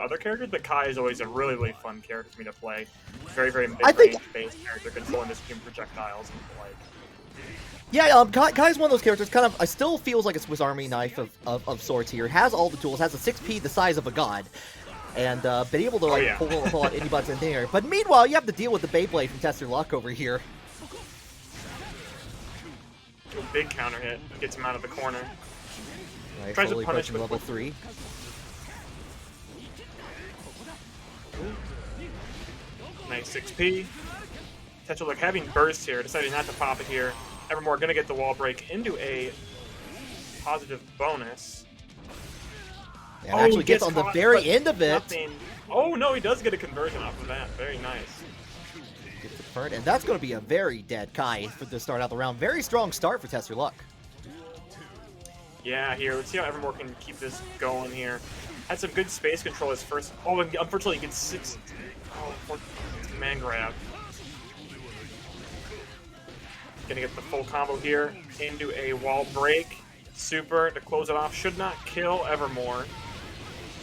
other characters, but Kai is always a really, really fun character for me to play. Very, very mid-range based character, controlling his team projectiles and the like. Yeah, Kai's one of those characters, kind of, I still feels like a Swiss Army knife of sorts here. Has all the tools, has a 6P the size of a god, and been able to like pull out any button in there. But meanwhile, you have to deal with the Beyblade from Test Your Luck over here. Big counter hit, gets him out of the corner. Right, Tries slowly to punish approaching level 3. Nice 6P. Tetsuo like having burst here, decided not to pop it here. Evermore gonna get the wall break into a positive bonus. And actually gets on the very end of it. Nothing. Oh no, he does get a conversion off of that. Very nice. Gets it confirmed, and that's going to be a very dead Kai for to start out the round. Very strong start for Test Your Luck. Yeah, here, let's see how Evermore can keep this going here. Had some good space control his first. Oh, and unfortunately, he gets 6. Oh, man grab. Gonna get the full combo here into a wall break. Super to close it off. Should not kill Evermore.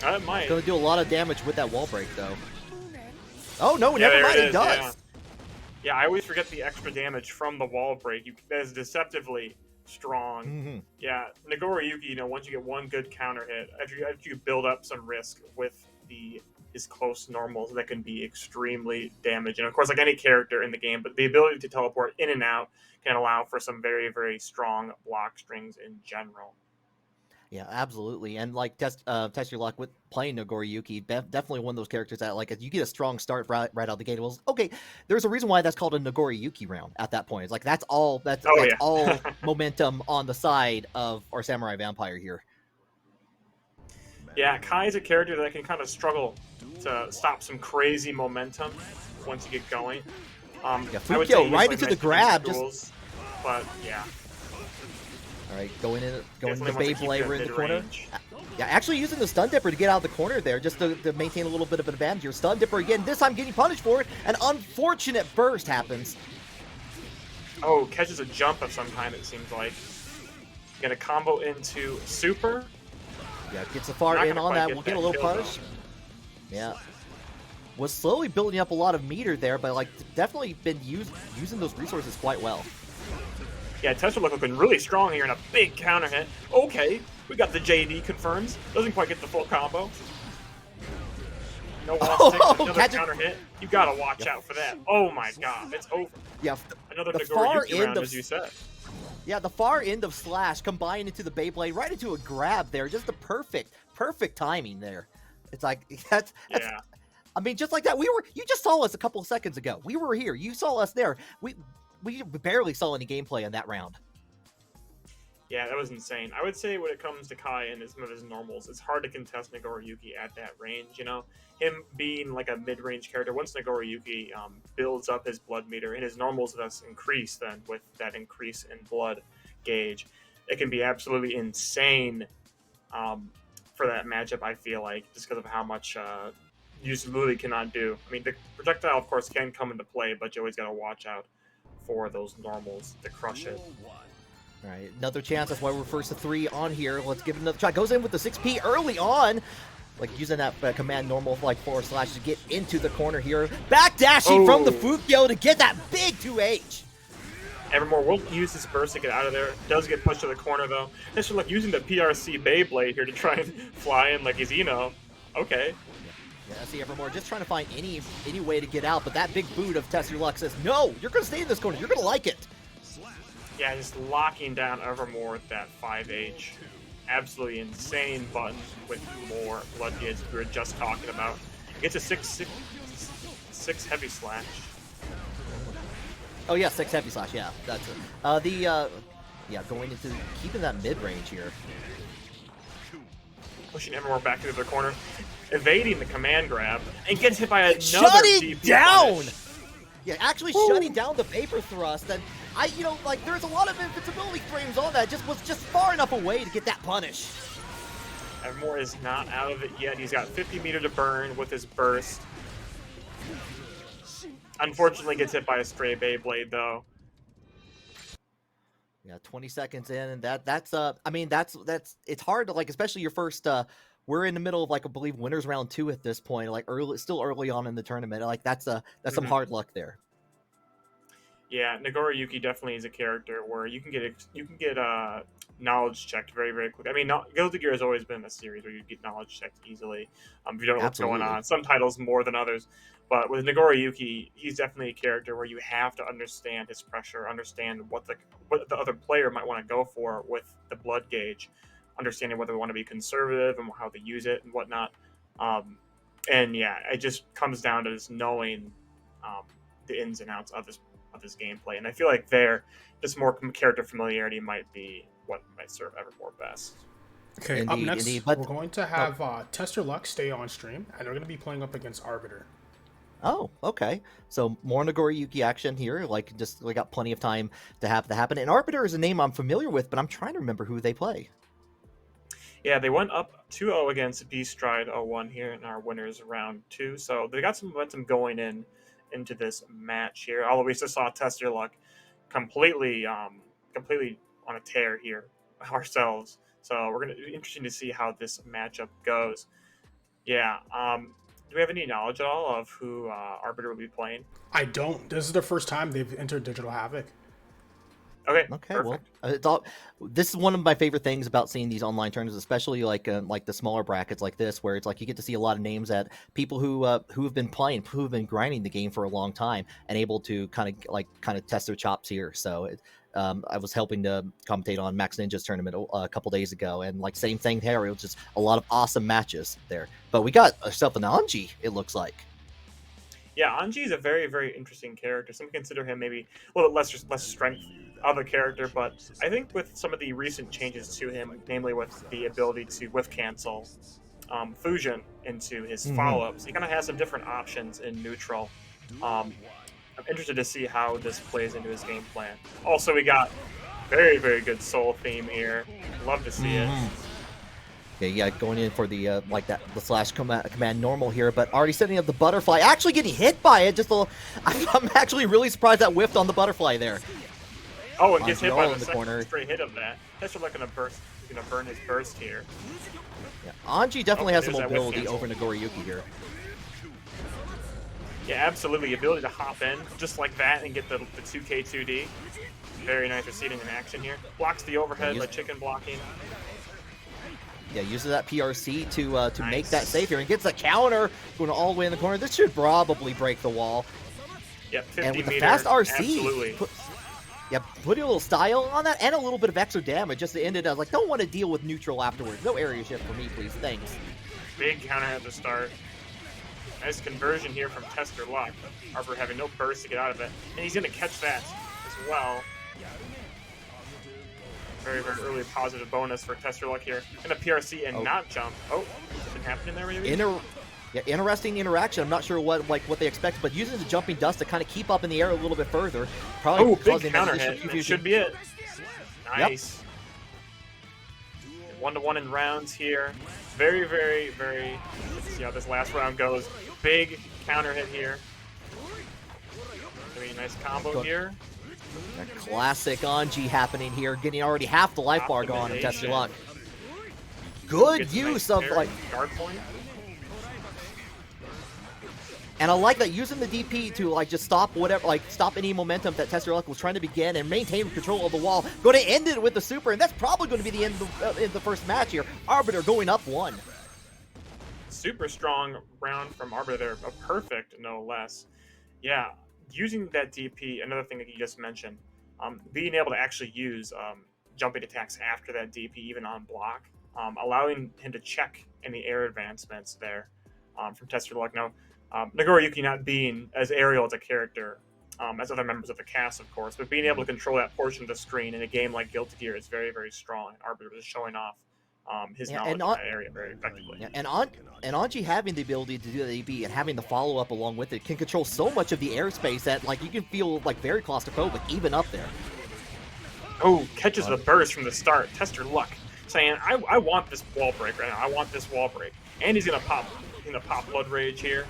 It might. It's going to do a lot of damage with that wall break, though. Oh, no, never mind, it does. Yeah, I always forget the extra damage from the wall break. That is deceptively strong. Mm-hmm. Yeah, Nagoriyuki, you know, once you get one good counter hit, after you build up some risk with his close normals, that can be extremely damaging. Of course, like any character in the game, but the ability to teleport in and out can allow for some very, very strong block strings in general. Yeah, absolutely. And like test your luck with playing Nagoriyuki, definitely one of those characters that like if you get a strong start right out of the gate. Well, okay, there's a reason why that's called a Nagoriyuki round at that point. It's like that's all all momentum on the side of our Samurai Vampire here. Yeah, Kai is a character that can kind of struggle to stop some crazy momentum once you get going. Fukyo right into the grab, but yeah. All right, going in the Beyblade in the corner. Yeah, actually using the Stun Dipper to get out of the corner there, just to maintain a little bit of an advantage here. Stun Dipper again, this time getting punished for it. An unfortunate burst happens. Oh, catches a jump of some kind, it seems like. Gonna combo into Super. Yeah, gets the far in on that. We'll get a little punish. Though. Yeah. Was slowly building up a lot of meter there, but like definitely been using those resources quite well. Yeah, Test Your Luck looking really strong here in a big counter hit. Okay, we got the JD confirms. Doesn't quite get the full combo. No wall stick, another counter hit. You gotta watch out for that. Oh my god, it's over. Yeah, another Nagoriyuki round, as you said. Yeah, the far end of Slash combined into the Beyblade, right into a grab there. Just the perfect timing there. It's like, that's yeah. I mean, just like that. You just saw us a couple of seconds ago. We were here. You saw us there. We barely saw any gameplay in that round. Yeah, that was insane. I would say when it comes to Kai and some of his normals, it's hard to contest Nagoriyuki at that range, you know? Him being like a mid-range character, once Nagoriyuki builds up his blood meter and his normals thus increase then with that increase in blood gauge, it can be absolutely insane for that matchup, I feel like, just because of how much you literally cannot do. I mean, the projectile, of course, can come into play, but you always got to watch out for those normals to crush it. All right, another chance. That's why we're first to 3 on here. Let's give it another try. Goes in with the 6P early on. Like using that command normal like forward slash to get into the corner here. Backdashing from the Fukyo to get that big 2H. Evermore will use his burst to get out of there. Does get pushed to the corner though. It's like using the PRC Beyblade here to try and fly in like he's Eno. Okay. Yeah, see Evermore just trying to find any way to get out, but that big boot of Test Your Luck says, no, you're going to stay in this corner. You're going to like it. Yeah, just locking down Evermore with that 5H. Absolutely insane button with more blood gauge we were just talking about. It's a 6 heavy slash. Oh yeah, 6 heavy slash, yeah. That's it. Yeah, going into keeping that mid-range here. Pushing Evermore back into the corner. Evading the command grab and gets hit by another shutting down. Punish. Yeah, actually shutting down the vapor thrust, and there's a lot of invincibility frames on that. Was just far enough away to get that punish. Evermore is not out of it yet. He's got 50 meter to burn with his burst. Unfortunately, gets hit by a stray Beyblade though. Yeah, 20 seconds in, and that's I mean that's it's hard to like, especially your first we're in the middle of like I believe winners round 2 at this point, like still early on in the tournament. Like that's some hard luck there. Yeah, Nagoriyuki definitely is a character where you can get knowledge checked very, very quick. I mean, Guilty Gear has always been a series where you get knowledge checked easily if you don't know what's going on. Some titles more than others, but with Nagoriyuki, he's definitely a character where you have to understand his pressure, understand what the other player might want to go for with the blood gauge, understanding whether they want to be conservative and how to use it and whatnot. And yeah, it just comes down to just knowing the ins and outs of this gameplay, and I feel like just more character familiarity might be what might serve Evermore best. Okay, up next, we're going to have Tester Luck stay on stream, and they're going to be playing up against Arbiter. Oh, okay. So more Nagoriyuki action here. Like, just we got plenty of time to have that happen. And Arbiter is a name I'm familiar with, but I'm trying to remember who they play. Yeah, they went up 2-0 against B-Stride 0-1 here in our winners round 2, so they got some momentum going into this match here. Although we just saw Tester Luck completely on a tear here ourselves. So we're gonna be interesting to see how this matchup goes. Yeah. Do we have any knowledge at all of who Arbiter will be playing? I don't. This is the first time they've entered Digital Havoc. Okay. Perfect. Well, this is one of my favorite things about seeing these online tournaments, especially like the smaller brackets like this, where it's like you get to see a lot of names that people who have been playing, who have been grinding the game for a long time, and able to kind of test their chops here. So I was helping to commentate on Max Ninja's tournament a couple days ago, and like same thing there. It was just a lot of awesome matches there. But we got ourselves an Anji, it looks like. Yeah, Anji is a very, very interesting character. Some consider him maybe a little less strength of a character, but I think with some of the recent changes to him, namely with the ability to whiff cancel fusion into his follow-ups, he kind of has some different options in neutral. I'm interested to see how this plays into his game plan. Also, we got very, very good soul theme here. Love to see it. Yeah, going in for the the slash command normal here, but already setting up the butterfly, actually getting hit by it. I'm actually really surprised that whiffed on the butterfly there. Oh, and gets hit by the second straight hit of that. That's like gonna burn his burst here. Yeah, Anji definitely has some mobility over Nagoriyuki here. Yeah, absolutely. Ability to hop in just like that and get the 2K 2D. Very nice receiving in action here. Blocks the overhead by chicken blocking. Yeah, uses that PRC to make that save here and gets a counter going all the way in the corner. This should probably break the wall. Yep, 50 and with meter, the fast RC, absolutely. Putting a little style on that and a little bit of extra damage just to end it. I was like, don't want to deal with neutral afterwards. No area shift for me, please. Thanks. Big counter at the start. Nice conversion here from Tester Luck. Arbiter having no burst to get out of it. And he's going to catch that as well. Very, very early positive bonus for Tester Luck here. And a PRC and not jump. Oh, something happening there maybe? Interesting interaction. I'm not sure what they expect, but using the jumping dust to kind of keep up in the air a little bit further. Probably big counter hit. That should be it. Nice. Yep. 1-1 in rounds here. Very, very, very. Let's see how this last round goes. Big counter hit here. Very nice combo here. A classic Anji happening here, getting already half the life bar gone in Tester Luck. Good use of like guard point. And I like that, using the DP to like just stop stop any momentum that Tester Luck was trying to begin and maintain control of the wall. Going to end it with the super, and that's probably going to be the end of the first match here. Arbiter going up 1. Super strong round from Arbiter there, a perfect no less. Yeah, using that DP, another thing that you just mentioned, being able to actually use jumping attacks after that DP, even on block, allowing him to check any air advancements there from Tester Luck. Now, Nagoriyuki not being as aerial as a character as other members of the cast, of course, but being able to control that portion of the screen in a game like Guilty Gear is very, very strong. Arbiter was showing off his knowledge in that area very effectively. Yeah, and Anji having the ability to do the DP and having the follow-up along with it can control so much of the airspace that like you can feel like very claustrophobic even up there. Oh, catches the burst from the start. Tester Luck saying, I want this wall break right now. I want this wall break. And he's gonna pop Blood Rage here.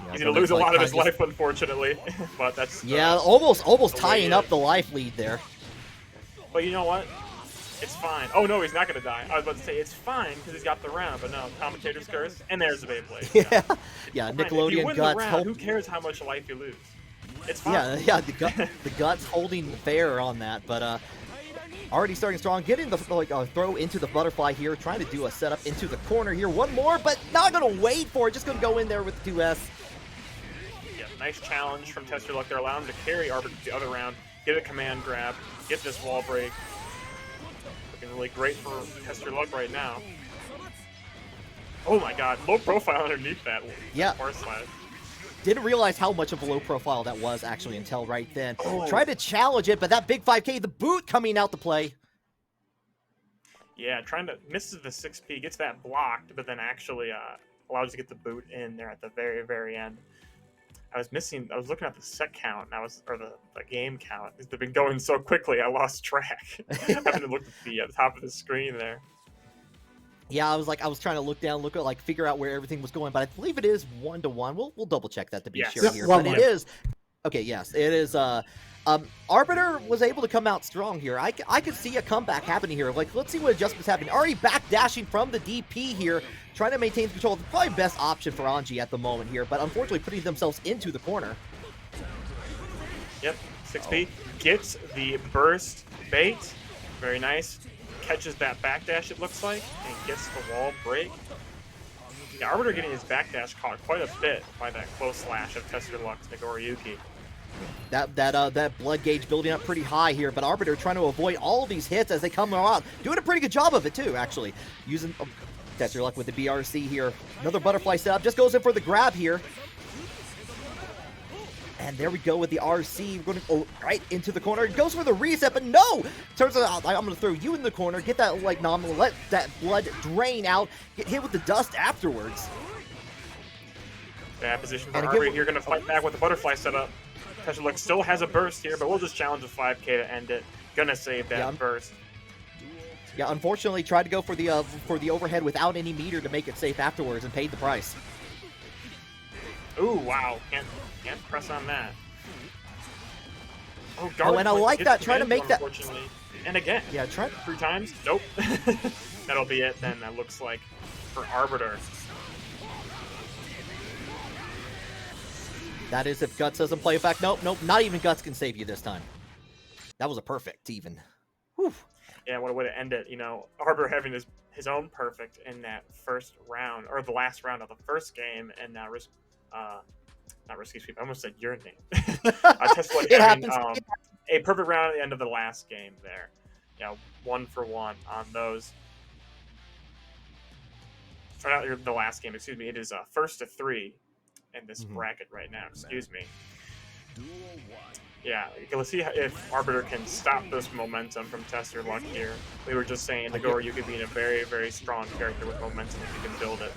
Yeah, he's going to lose a lot of his life, unfortunately. But that's... almost tying up the life lead there. But you know what? It's fine. Oh no, he's not gonna die. I was about to say it's fine because he's got the round, but no, commentator's curse, and there's the Beyblade. Yeah, yeah. Fine. If you Nickelodeon win Guts. The round, who cares how much life you lose? It's fine. Yeah, yeah. The Guts holding fair on that, but already starting strong. Getting the throw into the butterfly here, trying to do a setup into the corner here. One more, but not gonna wait for it. Just gonna go in there with the 2S. Yeah, nice challenge from Tester Luck. They're allowing him to carry Arbiter to the other round, get a command grab, get this wall break. Looking really great for Tester Luck right now. Oh my god, low profile underneath that. Yeah. Force slash. Didn't realize how much of a low profile that was actually until right then. Oh. Tried to challenge it, but that big 5K, the boot coming out to play. Yeah, trying to misses the 6P, gets that blocked, but then actually allows to get the boot in there at the very, very end. I was looking at the set count, and or the game count. They've been going so quickly, I lost track. Having to look at the top of the screen there. Yeah, I was trying to look down, figure out where everything was going, but I believe it is 1-1. We'll double check that to be sure here. But it is, okay, yes, it is. Arbiter was able to come out strong here. I could see a comeback happening here. Let's see what adjustments happen. Already back dashing from the DP here, trying to maintain control. Probably best option for Anji at the moment here, but unfortunately putting themselves into the corner. Yep, 6P gets the burst bait. Very nice. Catches that backdash, it looks like, and gets the wall break. Yeah, Arbiter getting his backdash caught quite a bit by that close slash of Tester Luck's Nagoriyuki. That blood gauge building up pretty high here, but Arbiter trying to avoid all these hits as they come around. Doing a pretty good job of it too, actually. Using Tester Luck with the BRC here. Another butterfly setup, just goes in for the grab here. And there we go with the RC. We're going to go right into the corner. It goes for the reset, but no! Turns out I'm going to throw you in the corner, get that nominal, let that blood drain out, get hit with the dust afterwards. Bad position for Arbiter here, going to fight back with the butterfly setup. Tester Luck still has a burst here, but we'll just challenge a 5K to end it. Gonna save that burst. Yeah, unfortunately tried to go for the overhead without any meter to make it safe afterwards and paid the price. Ooh, wow. Can't press on that. Oh, and I like that. Trying to make that. Unfortunately. And again. Yeah, try 3 times. Nope. That'll be it then, that looks like, for Arbiter. That is if Guts doesn't play it back. Nope, not even Guts can save you this time. That was a perfect, even. Whew. Yeah, what a way to end it. You know, Arbiter having his own perfect in that first round, or the last round of the first game, and now not risky sweep. I almost said your name. Tester Luck having a perfect round at the end of the last game there. Yeah, 1 for 1 on those. Or not the last game, excuse me. It is 1st to 3 in this bracket right now. Excuse me. Yeah, let's see if Arbiter can stop this momentum from Tester Luck here. We were just saying, Nagoriyuki being a very, very strong character with momentum if you can build it.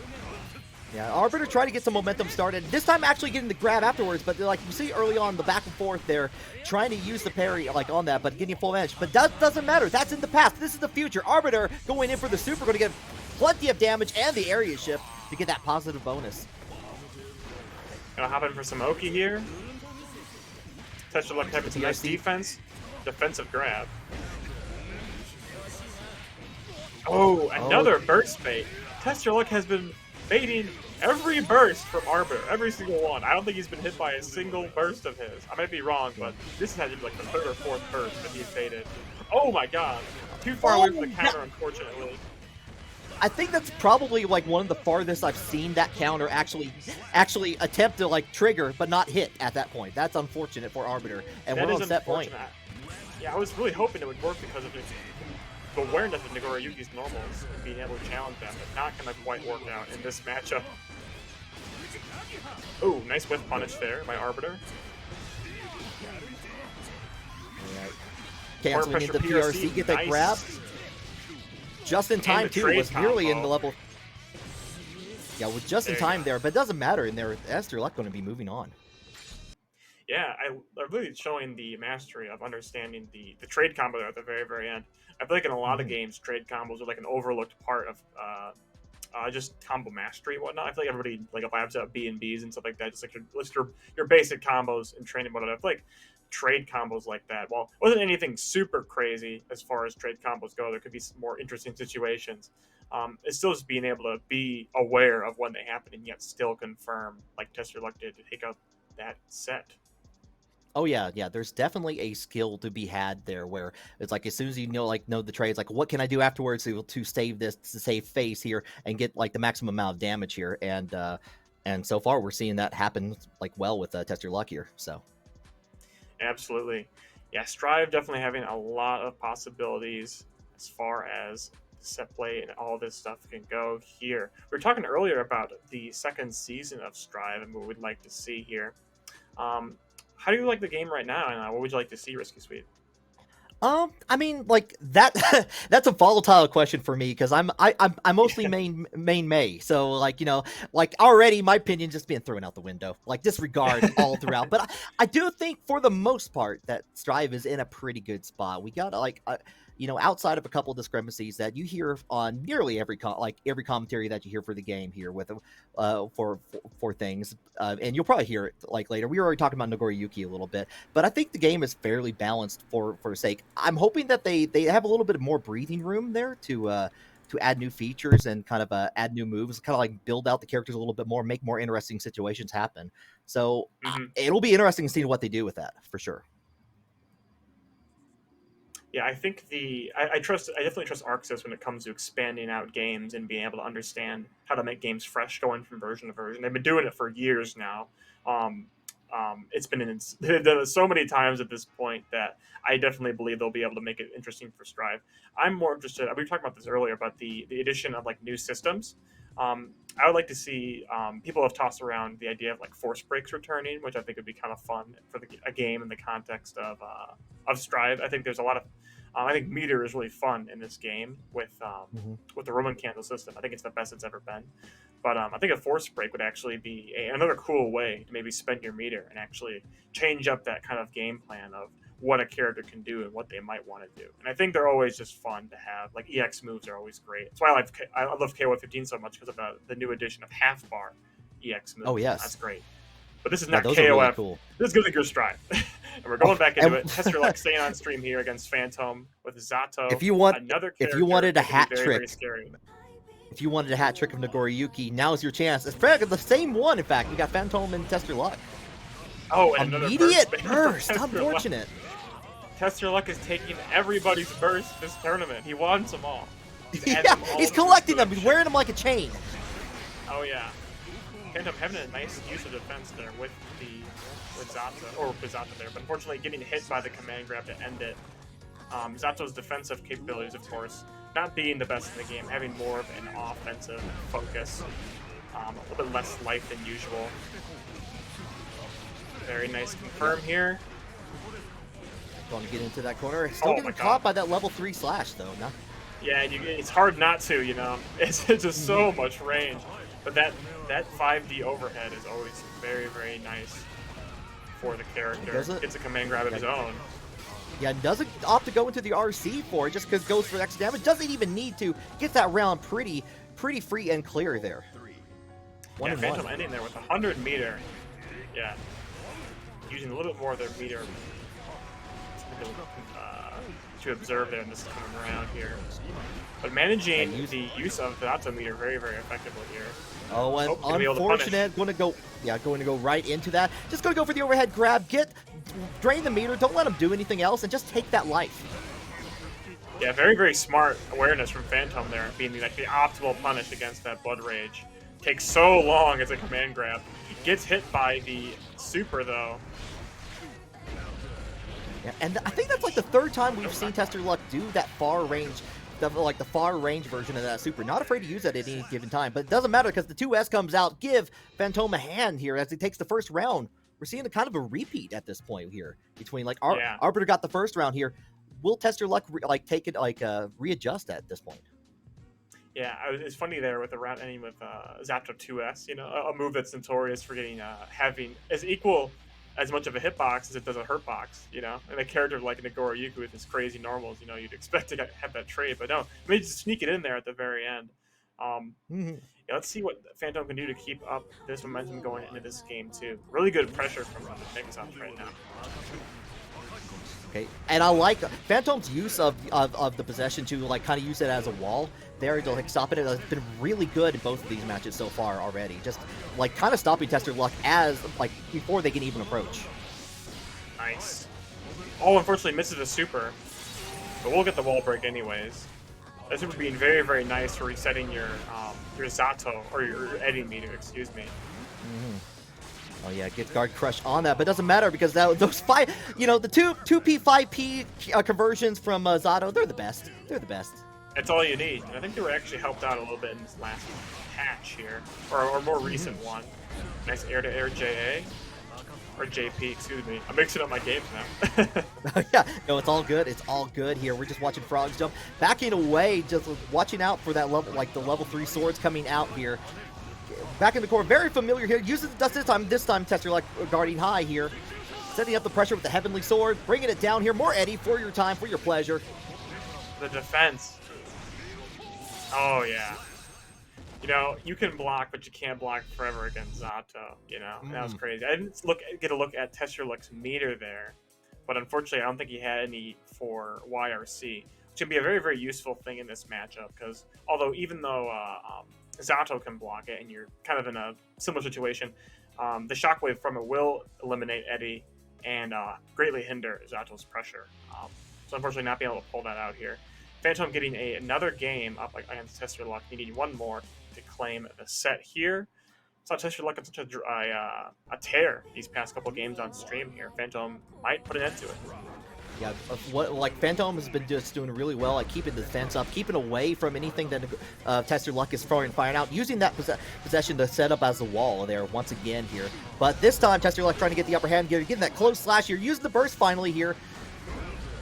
Yeah, Arbiter tried to get some momentum started. This time actually getting the grab afterwards, but like you see early on, the back and forth there, trying to use the parry on that, but getting full edge. But that doesn't matter. That's in the past. This is the future. Arbiter going in for the super, going to get plenty of damage and the area shift to get that positive bonus. Gonna hop in for some Oki here. Tester Luck having some nice defensive grab. Oh, another burst bait. Tester Luck has been baiting every burst from Arbiter, every single one. I don't think he's been hit by a single burst of his. I might be wrong, but this has to be like the 3rd or 4th burst that he's baited. Oh my god. Too far away from the counter, unfortunately. I think that's probably one of the farthest I've seen that counter actually attempt to trigger, but not hit at that point. That's unfortunate for Arbiter, and we're on set point. Yeah, I was really hoping it would work because of the awareness of Nagoriyuki's normals and being able to challenge them, but not going to quite work out in this matchup. Ooh, nice whiff punish there by Arbiter. Canceling into PRC, get that grab. Just in time, too, was nearly in the level. Yeah, with just in time there, but it doesn't matter in there. Tester Luck going to be moving on. Yeah, I'm really showing the mastery of understanding the trade combo there at the very, very end. I feel like in a lot of games, trade combos are like an overlooked part of just combo mastery and whatnot. I feel like everybody like vibes out B&Bs and stuff like that. Just like your basic combos and training whatnot. I feel like trade combos like that. Well, it wasn't anything super crazy as far as trade combos go. There could be some more interesting situations. It's still just being able to be aware of when they happen and yet still confirm, like Tester Luck did, to take out that set. Oh yeah, yeah. There's definitely a skill to be had there, where it's like as soon as you know the trades, like what can I do afterwards to save this, to save face here and get like the maximum amount of damage here, and so far we're seeing that happen like well with Tester Luck here. So absolutely, yeah. Strive definitely having a lot of possibilities as far as set play and all this stuff can go here. We were talking earlier about the second season of Strive and what we'd like to see here. How do you like the game right now, and what would you like to see, Risky Sweet? I mean, like that. That's a volatile question for me because I'm mostly main May. So like like already my opinion just being thrown out the window. Like disregard all throughout. But I do think for the most part that Strive is in a pretty good spot. We got like outside of a couple of discrepancies that you hear on nearly every commentary that you hear for the game here with for things, and you'll probably hear it like later. We were already talking about Nagoriyuki a little bit, but I think the game is fairly balanced for sake. I'm hoping that they have a little bit more breathing room there to add new features and kind of add new moves, kind of like build out the characters a little bit more, make more interesting situations happen. So it'll be interesting to see what they do with that for sure. Yeah, I think I definitely trust Arxis when it comes to expanding out games and being able to understand how to make games fresh going from version to version. They've been doing it for years now. It's been they've done it so many times at this point that I definitely believe they'll be able to make it interesting for Strive. I'm more interested. We were talking about this earlier about the addition of like new systems. I would like to see. People have tossed around the idea of like force breaks returning, which I think would be kind of fun for a game in the context of Strive. I think there's a lot of. I think meter is really fun in this game with the Roman candle system. I think it's the best it's ever been. But I think a force break would actually be another cool way to maybe spend your meter and actually change up that kind of game plan of what a character can do and what they might want to do. And I think they're always just fun to have. Like EX moves are always great. That's why I love KOF 15 so much because of the new addition of half bar EX moves. Oh yes, that's great. But this is not KOF. Really cool. This is going to go Strive. And we're going back into it. Tester Luck staying on stream here against Phantom with Zato. If you wanted a hat trick, very scary. If you wanted a hat trick of Nagoriyuki, now's your chance. It's the same one, in fact. You got Phantom and Tester Luck. Oh, and immediate burst. Unfortunate. Tester Luck is taking everybody's burst this tournament. He wants them all. He's collecting them. He's wearing them like a chain. Oh yeah. Phantom having a nice use of defense there with Zato there, but unfortunately getting hit by the command grab to end it. Zato's defensive capabilities, of course, not being the best in the game, having more of an offensive focus, a little bit less life than usual. Very nice confirm here. Going to get into that corner. Still getting caught by that level 3 slash, though. No? Yeah, it's hard not to, It's just so much range. But that 5D overhead is always very, very nice for the character. It's a command grab of his own. Yeah, doesn't opt to go into the RC for it just because goes for extra damage. Doesn't even need to. Get that round pretty free and clear there. Yeah, Phantom ending there with 100 meter. Yeah. Using a little bit more of their meter to observe there, and this is coming around here. But managing the use of the auto meter very, very effectively here. Oh, and unfortunate. Going to go right into that. Just going to go for the overhead grab. Drain the meter. Don't let him do anything else, and just take that life. Yeah, very, very smart awareness from Phantom there, being like the optimal punish against that Blood Rage. Takes so long as a command grab. Gets hit by the super though. Yeah, and I think that's like the third time we've seen Tester Luck do that far range. The far range version of that super. Not afraid to use that at any given time, but it doesn't matter because the 2S comes out. Give Phantom a hand here as he takes the first round. We're seeing a kind of a repeat at this point here between Arbiter got the first round here. Will Tester Luck take it readjust at this point? Yeah, it's funny there with the round ending with Zato 2S. A move that's notorious for getting having as much of a hitbox as it does a hurt box, and a character like Nagoriyuki with his crazy normals, you'd expect to have that trade, but no, they just sneak it in there at the very end. Yeah, let's see what Phantom can do to keep up this momentum going into this game too. Really good pressure from the mix-ups right now. Okay, and I like Phantom's use of the possession to like kind of use it as a wall there to like stop it. It's been really good in both of these matches so far already. Just like kind of stopping Tester Luck as like before they can even approach. Nice. Oh, unfortunately misses a super, but we'll get the wall break anyways. This would be very, very nice for resetting your Zato or your Eddie meter, excuse me. Oh yeah, gets guard crush on that, but it doesn't matter because those five, the 2P 5P conversions from Zato, they're the best. They're the best. That's all you need. And I think they were actually helped out a little bit in this last patch here, or more recent one. Nice air-to-air JA. Or JP, excuse me. I'm mixing up my games now. Yeah, no, it's all good. It's all good here. We're just watching Frogs jump. Backing away, just watching out for that level, like the level 3 swords coming out here. Back in the core, very familiar here. Uses the dust this time Tester Luck guarding high here. Setting up the pressure with the Heavenly Sword. Bringing it down here. More Eddie for your time, for your pleasure. The defense. Oh, yeah. You can block, but you can't block forever against Zato. That was crazy. I didn't get a look at Tester Luck's meter there, but unfortunately, I don't think he had any for YRC, which would be a very, very useful thing in this matchup. Because even though Zato can block it, and you're kind of in a similar situation, the shockwave from it will eliminate Eddie and greatly hinder Zato's pressure. So unfortunately, not being able to pull that out here. Phantom getting another game up against Tester Luck, needing one more to claim the set here. Saw Tester Luck on such a tear these past couple games on stream here. Phantom might put an end to it. Yeah, Phantom has been just doing really well, like keeping the defense up, keeping away from anything that Tester Luck is firing out, using that possession to set up as a wall there once again here. But this time, Tester Luck trying to get the upper hand, getting that close slash here, using the burst finally here.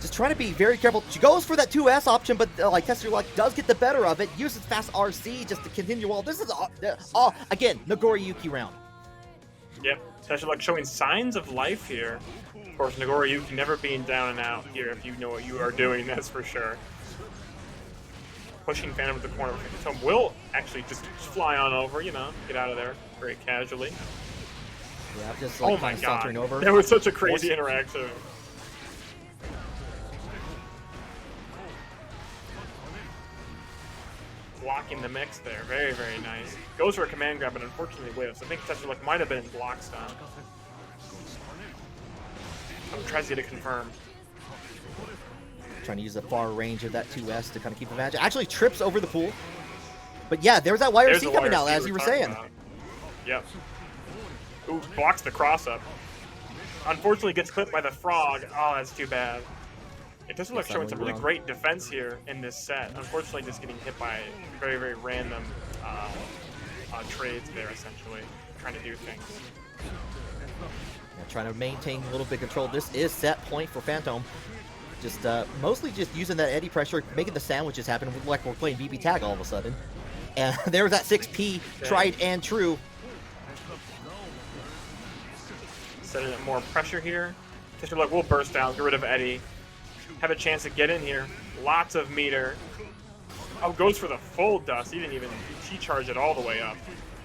Just trying to be very careful. She goes for that 2S option, but Tester Luck does get the better of it. Uses fast RC just to continue wall. This is again Nagori Yuki round. Yep, Tester Luck showing signs of life here. Of course, Nagori Yuki never being down and out here if you know what you are doing. That's for sure. Pushing Phantom to the corner. Phantom will actually just fly on over. Get out of there very casually. Yeah, just oh my god, over. That was such a crazy interaction. Blocking the mix there. Very, very nice. Goes for a command grab, but unfortunately whiffs. I think Tester Luck might have been in block stun. Tries to get it confirmed. Trying to use the far range of that 2S to kind of keep advantage. Actually trips over the pool. But yeah, there's that YRC coming out, as you were saying. About. Yep. Ooh, blocks the cross up. Unfortunately gets clipped by the frog. Oh, that's too bad. It doesn't look showing some really great defense here in this set. Unfortunately, just getting hit by very, very random trades there, essentially. Trying to do things. Yeah, trying to maintain a little bit of control. This is set point for Phantom. Just mostly just using that Eddie pressure, making the sandwiches happen like we're playing BB Tag all of a sudden. And there's that 6P, tried and true. Setting up more pressure here. Tester Luck will burst down, get rid of Eddie. Have a chance to get in here. Lots of meter. Oh, goes for the full dust. He didn't even T-charge it all the way up.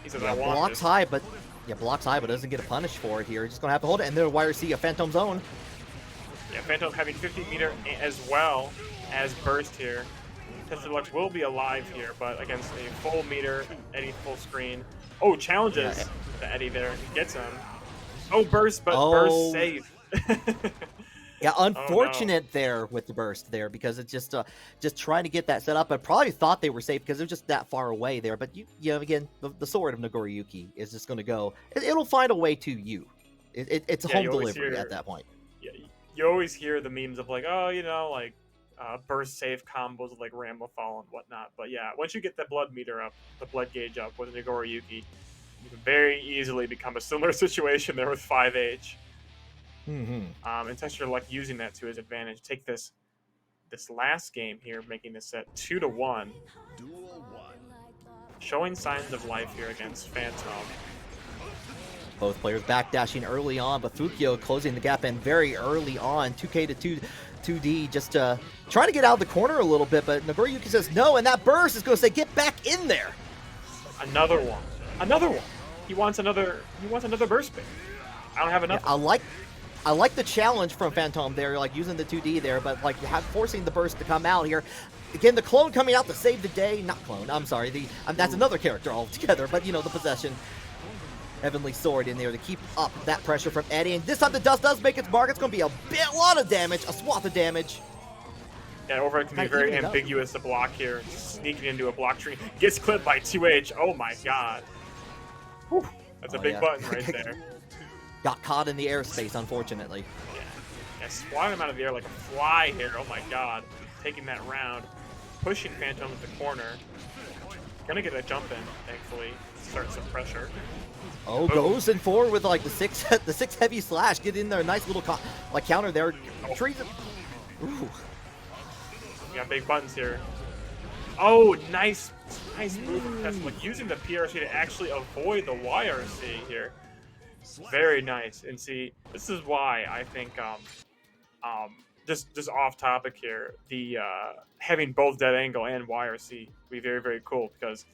He says, I want blocks this. high, but blocks high, but doesn't get a punish for it here. He's just gonna have to hold it, and then YRC a Phantom's own. Yeah, Phantom having 50 meter as well as burst here. Tester Luck will be alive here, but against a full meter, Eddie full screen. Oh, challenges the Eddie there. He gets him. Oh, burst, but burst safe. Yeah, unfortunate there with the burst there because it's just trying to get that set up. I probably thought they were safe because it was just that far away there. But again, the sword of Nagori Yuki is just going to go. It'll find a way to you. It's home delivery at that point. Yeah, you always hear the memes of like, burst safe combos with like Ramlethal and whatnot. But yeah, once you get the blood meter up, the blood gauge up with Nagori Yuki, you can very easily become a similar situation there with 5H. And Tester Luck using that to his advantage. Take this last game here, making this set 2-1. Showing signs of life here against Phantom. Both players backdashing early on, but Fukio closing the gap in very early on. 2K to 2D, just trying to get out of the corner a little bit, but Nagori Yuki says no, and that burst is going to say, get back in there. Another one. Another one. He wants another burst bait. I don't have enough. Yeah, I like the challenge from Phantom there, like using the 2D there, but like forcing the burst to come out here. Again, the clone coming out to save the day. Not clone, I'm sorry. That's another character altogether, but you know, the possession. Heavenly Sword in there to keep up that pressure from Eddie. And this time the dust does make its mark. It's going to be a lot of damage, a swath of damage. Yeah, Overhead can be very ambiguous to block here. Sneaking into a block tree. Gets clipped by 2H. Oh my god. Whew. That's a big button right there. Got caught in the airspace, unfortunately. Yeah, swatting him out of the air like a fly here. Oh my god. Taking that round. Pushing Phantom to the corner. Gonna get a jump in, thankfully. Start some pressure. Oh, goes in forward with like the six heavy slash. Get in there, nice little counter there. Trees. Ooh. We got big buttons here. Oh, nice move from Tesla, using the PRC to actually avoid the YRC here. Very nice. And see, this is why I think just off topic here, the having both dead angle and YRC would be very, very cool, because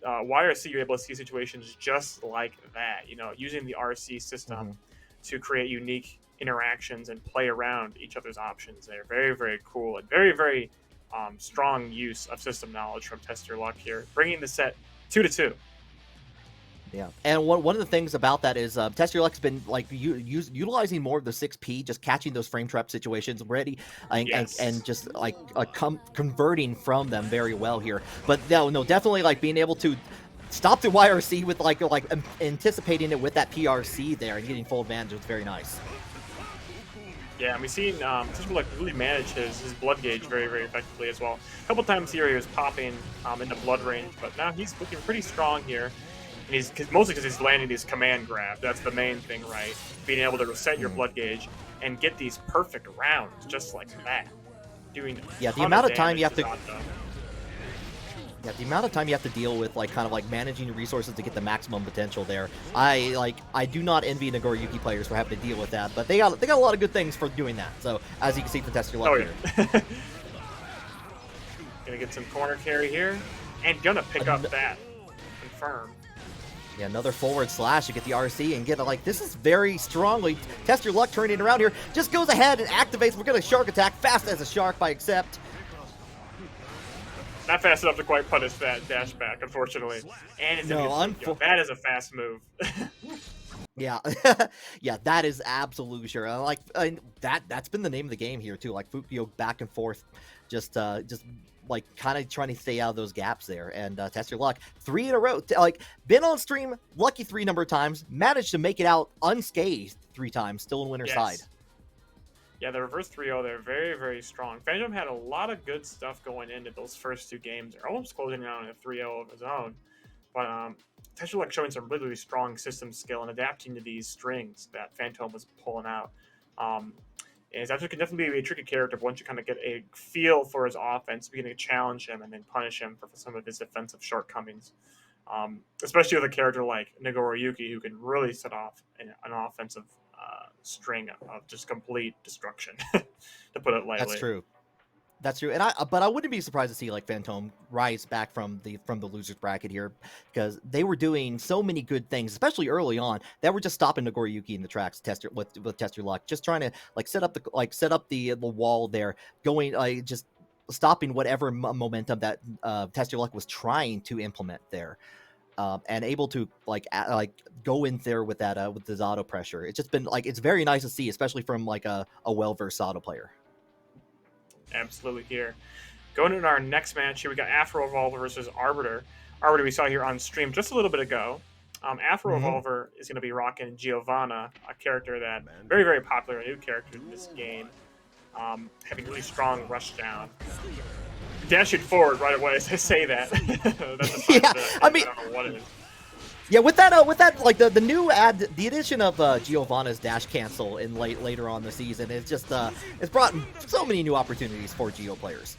YRC, you're able to see situations just like that, you know, using the RC system to create unique interactions and play around each other's options. They're very, very cool and very, very strong use of system knowledge from Test Your Luck here, bringing the set 2-2. Yeah, and one of the things about that is Test Your Luck's been like utilizing more of the 6P, just catching those frame trap situations already, and just like converting from them very well here. But no, definitely like being able to stop the YRC with like anticipating it with that PRC there and getting full advantage was very nice. Yeah, and we've seen Test Your Luck really manage his blood gauge very, very effectively as well. A couple times here he was popping into blood range, but now he's looking pretty strong here. And mostly because he's landing these command grabs. That's the main thing, right? Being able to reset your blood gauge and get these perfect rounds just like that. Doing the amount of time you have to. Yeah, the amount of time you have to deal with, like, kind of like managing your resources to get the maximum potential there. I do not envy Nagoriyuki players for having to deal with that, but they got a lot of good things for doing that. So as you can see for Test Your Luck here. Gonna get some corner carry here, and gonna pick up that confirm. Yeah, another forward slash to get the RC and get it. Like, this is very strongly Test Your Luck turning around here. Just goes ahead and activates. We're gonna shark attack fast as a shark by Accept. Not fast enough to quite punish that dash back, unfortunately. And it's that is a fast move. Yeah, yeah, that is absolutely sure. That's been the name of the game here too. Like Fukio back and forth, just like kind of trying to stay out of those gaps there. And Test Your Luck 3 in a row. Like, been on stream, lucky 3 number of times, managed to make it out unscathed 3 times, still in winner's side. Yeah, the reverse 3-0, they're very, very strong. Phantom had a lot of good stuff going into those first 2 games. They're almost closing out on a 3-0 of his own. But Test Your Luck showing some really, really strong system skill and adapting to these strings that Phantom was pulling out. And Zapdos can definitely be a tricky character once you kind of get a feel for his offense, beginning to challenge him and then punish him for some of his defensive shortcomings. Especially with a character like Nagoriyuki, who can really set off an offensive string of just complete destruction, to put it lightly. That's true. That's true. And I wouldn't be surprised to see like Phantom rise back from the losers bracket here, because they were doing so many good things, especially early on, that were just stopping Nagoriyuki in the tracks. With Test Your Luck, just trying to like set up the wall there, going just stopping whatever momentum that Test Your Luck was trying to implement there. And able to like go in there with that with the auto pressure. It's just been like, it's very nice to see, especially from like a well-versed auto player. Absolutely here. Going into our next match here, we got Afro Evolver versus Arbiter. Arbiter we saw here on stream just a little bit ago. Afro Evolver is going to be rocking Giovanna, a character that very, very popular, a new character in this game, having really strong rush down. Dashing forward right away as I say that. That's a yeah, I mean, I don't know what it is. Yeah, with that, like the new the addition of Giovanna's dash cancel in later on the season, it's just it's brought so many new opportunities for Geo players.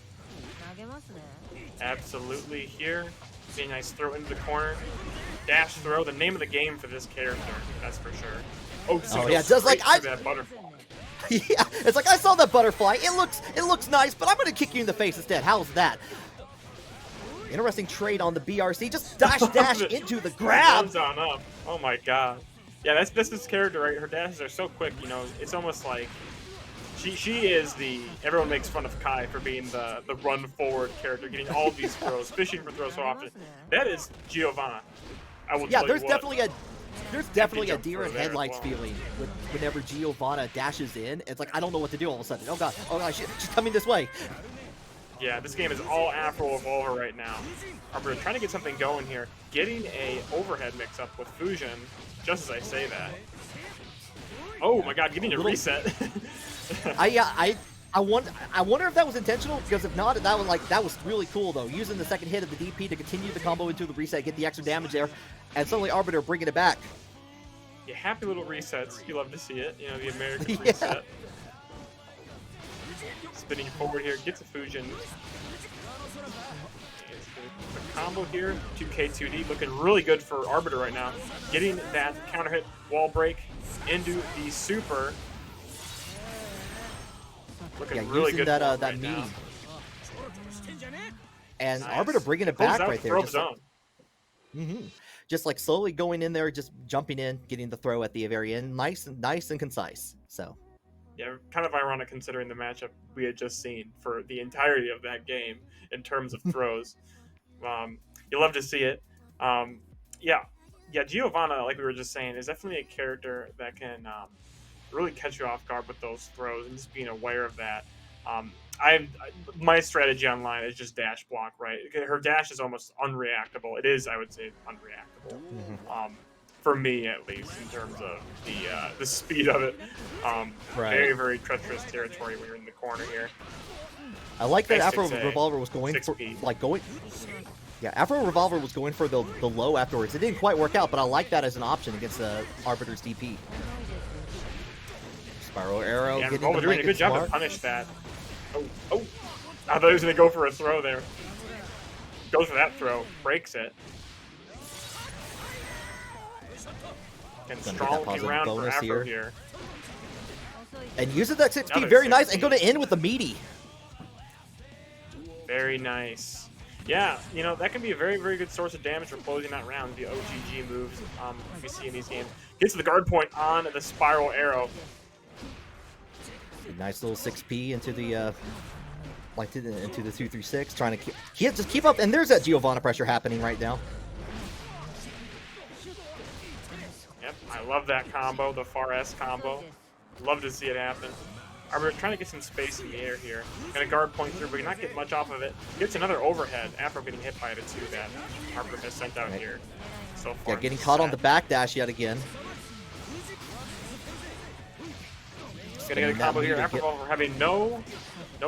Absolutely here. See a nice throw into the corner. Dash throw, the name of the game for this character, that's for sure. Oh yeah, just like that butterfly. Yeah, it's like, I saw that butterfly. It looks nice, but I'm gonna kick you in the face instead. How's that? Interesting trade on the BRC. Just dash into the grab. Thumbs on up. Oh my god. Yeah, that's this character, right? Her dashes are so quick, you know, it's almost like she is the everyone makes fun of Kai for being the run forward character, getting all these throws, fishing for throws so often. That is Giovanna. I will tell there's you there's definitely a deer in headlights feeling whenever Giovanna dashes in. It's like I don't know what to do all of a sudden. Oh god, she's coming this way. Yeah, this game is all Afro Evolver right now. We're trying to get something going here. Getting a overhead mix up with Fusion, just as I say that. Oh my god, getting a reset. I wonder if that was intentional, because if not, that was really cool though. Using the second hit of the DP to continue the combo into the reset, get the extra damage there, and suddenly Arbiter bringing it back. Yeah, happy little resets. You love to see it. You know, the American reset. Spinning forward here, gets a Fusion. The combo here, 2K2D, looking really good for Arbiter right now. Getting that counter hit, wall break into the super. Looking really good that right meaty. now. And nice. Arbiter bringing it back right there. Just just like slowly going in there, just jumping in, getting the throw at the very end. Nice and concise. So. Yeah, kind of ironic considering the matchup we had just seen for the entirety of that game in terms of throws. You love to see it. Yeah, Giovanna, like we were just saying, is definitely a character that can really catch you off guard with those throws and just being aware of that. My strategy online is just dash block, right? Her dash is almost unreactable. It is, I would say, unreactable. For me, at least, in terms of the speed of it. Very, very treacherous territory when you're in the corner here. I like that Afro Revolver was going for, Afro Revolver was going for the low afterwards. It didn't quite work out, but I like that as an option against the Arbiter's DP. Spiral Arrow. Yeah, Revolver doing a good job to punish that. Oh. I thought he was going to go for a throw there. Goes for that throw. Breaks it. And strong looking round for Afro here. And uses that 6P very nice, and going to end with the meaty. Very nice. Yeah, you know, that can be a very, very good source of damage for closing that round, the OGG moves we see in these games. Gets to the guard point on the Spiral Arrow. A nice little 6P into the into the 236, trying to keep up, and there's that Giovanna pressure happening right now. Yep, I love that combo, the far S combo. Love to see it happen. Arbiter trying to get some space in the air here. Gonna guard point through, but not get much off of it. Gets another overhead after getting hit by it too that Arbiter has sent out here so far. Yeah, getting caught on the back dash yet again. Gonna get a combo here after Revolver having no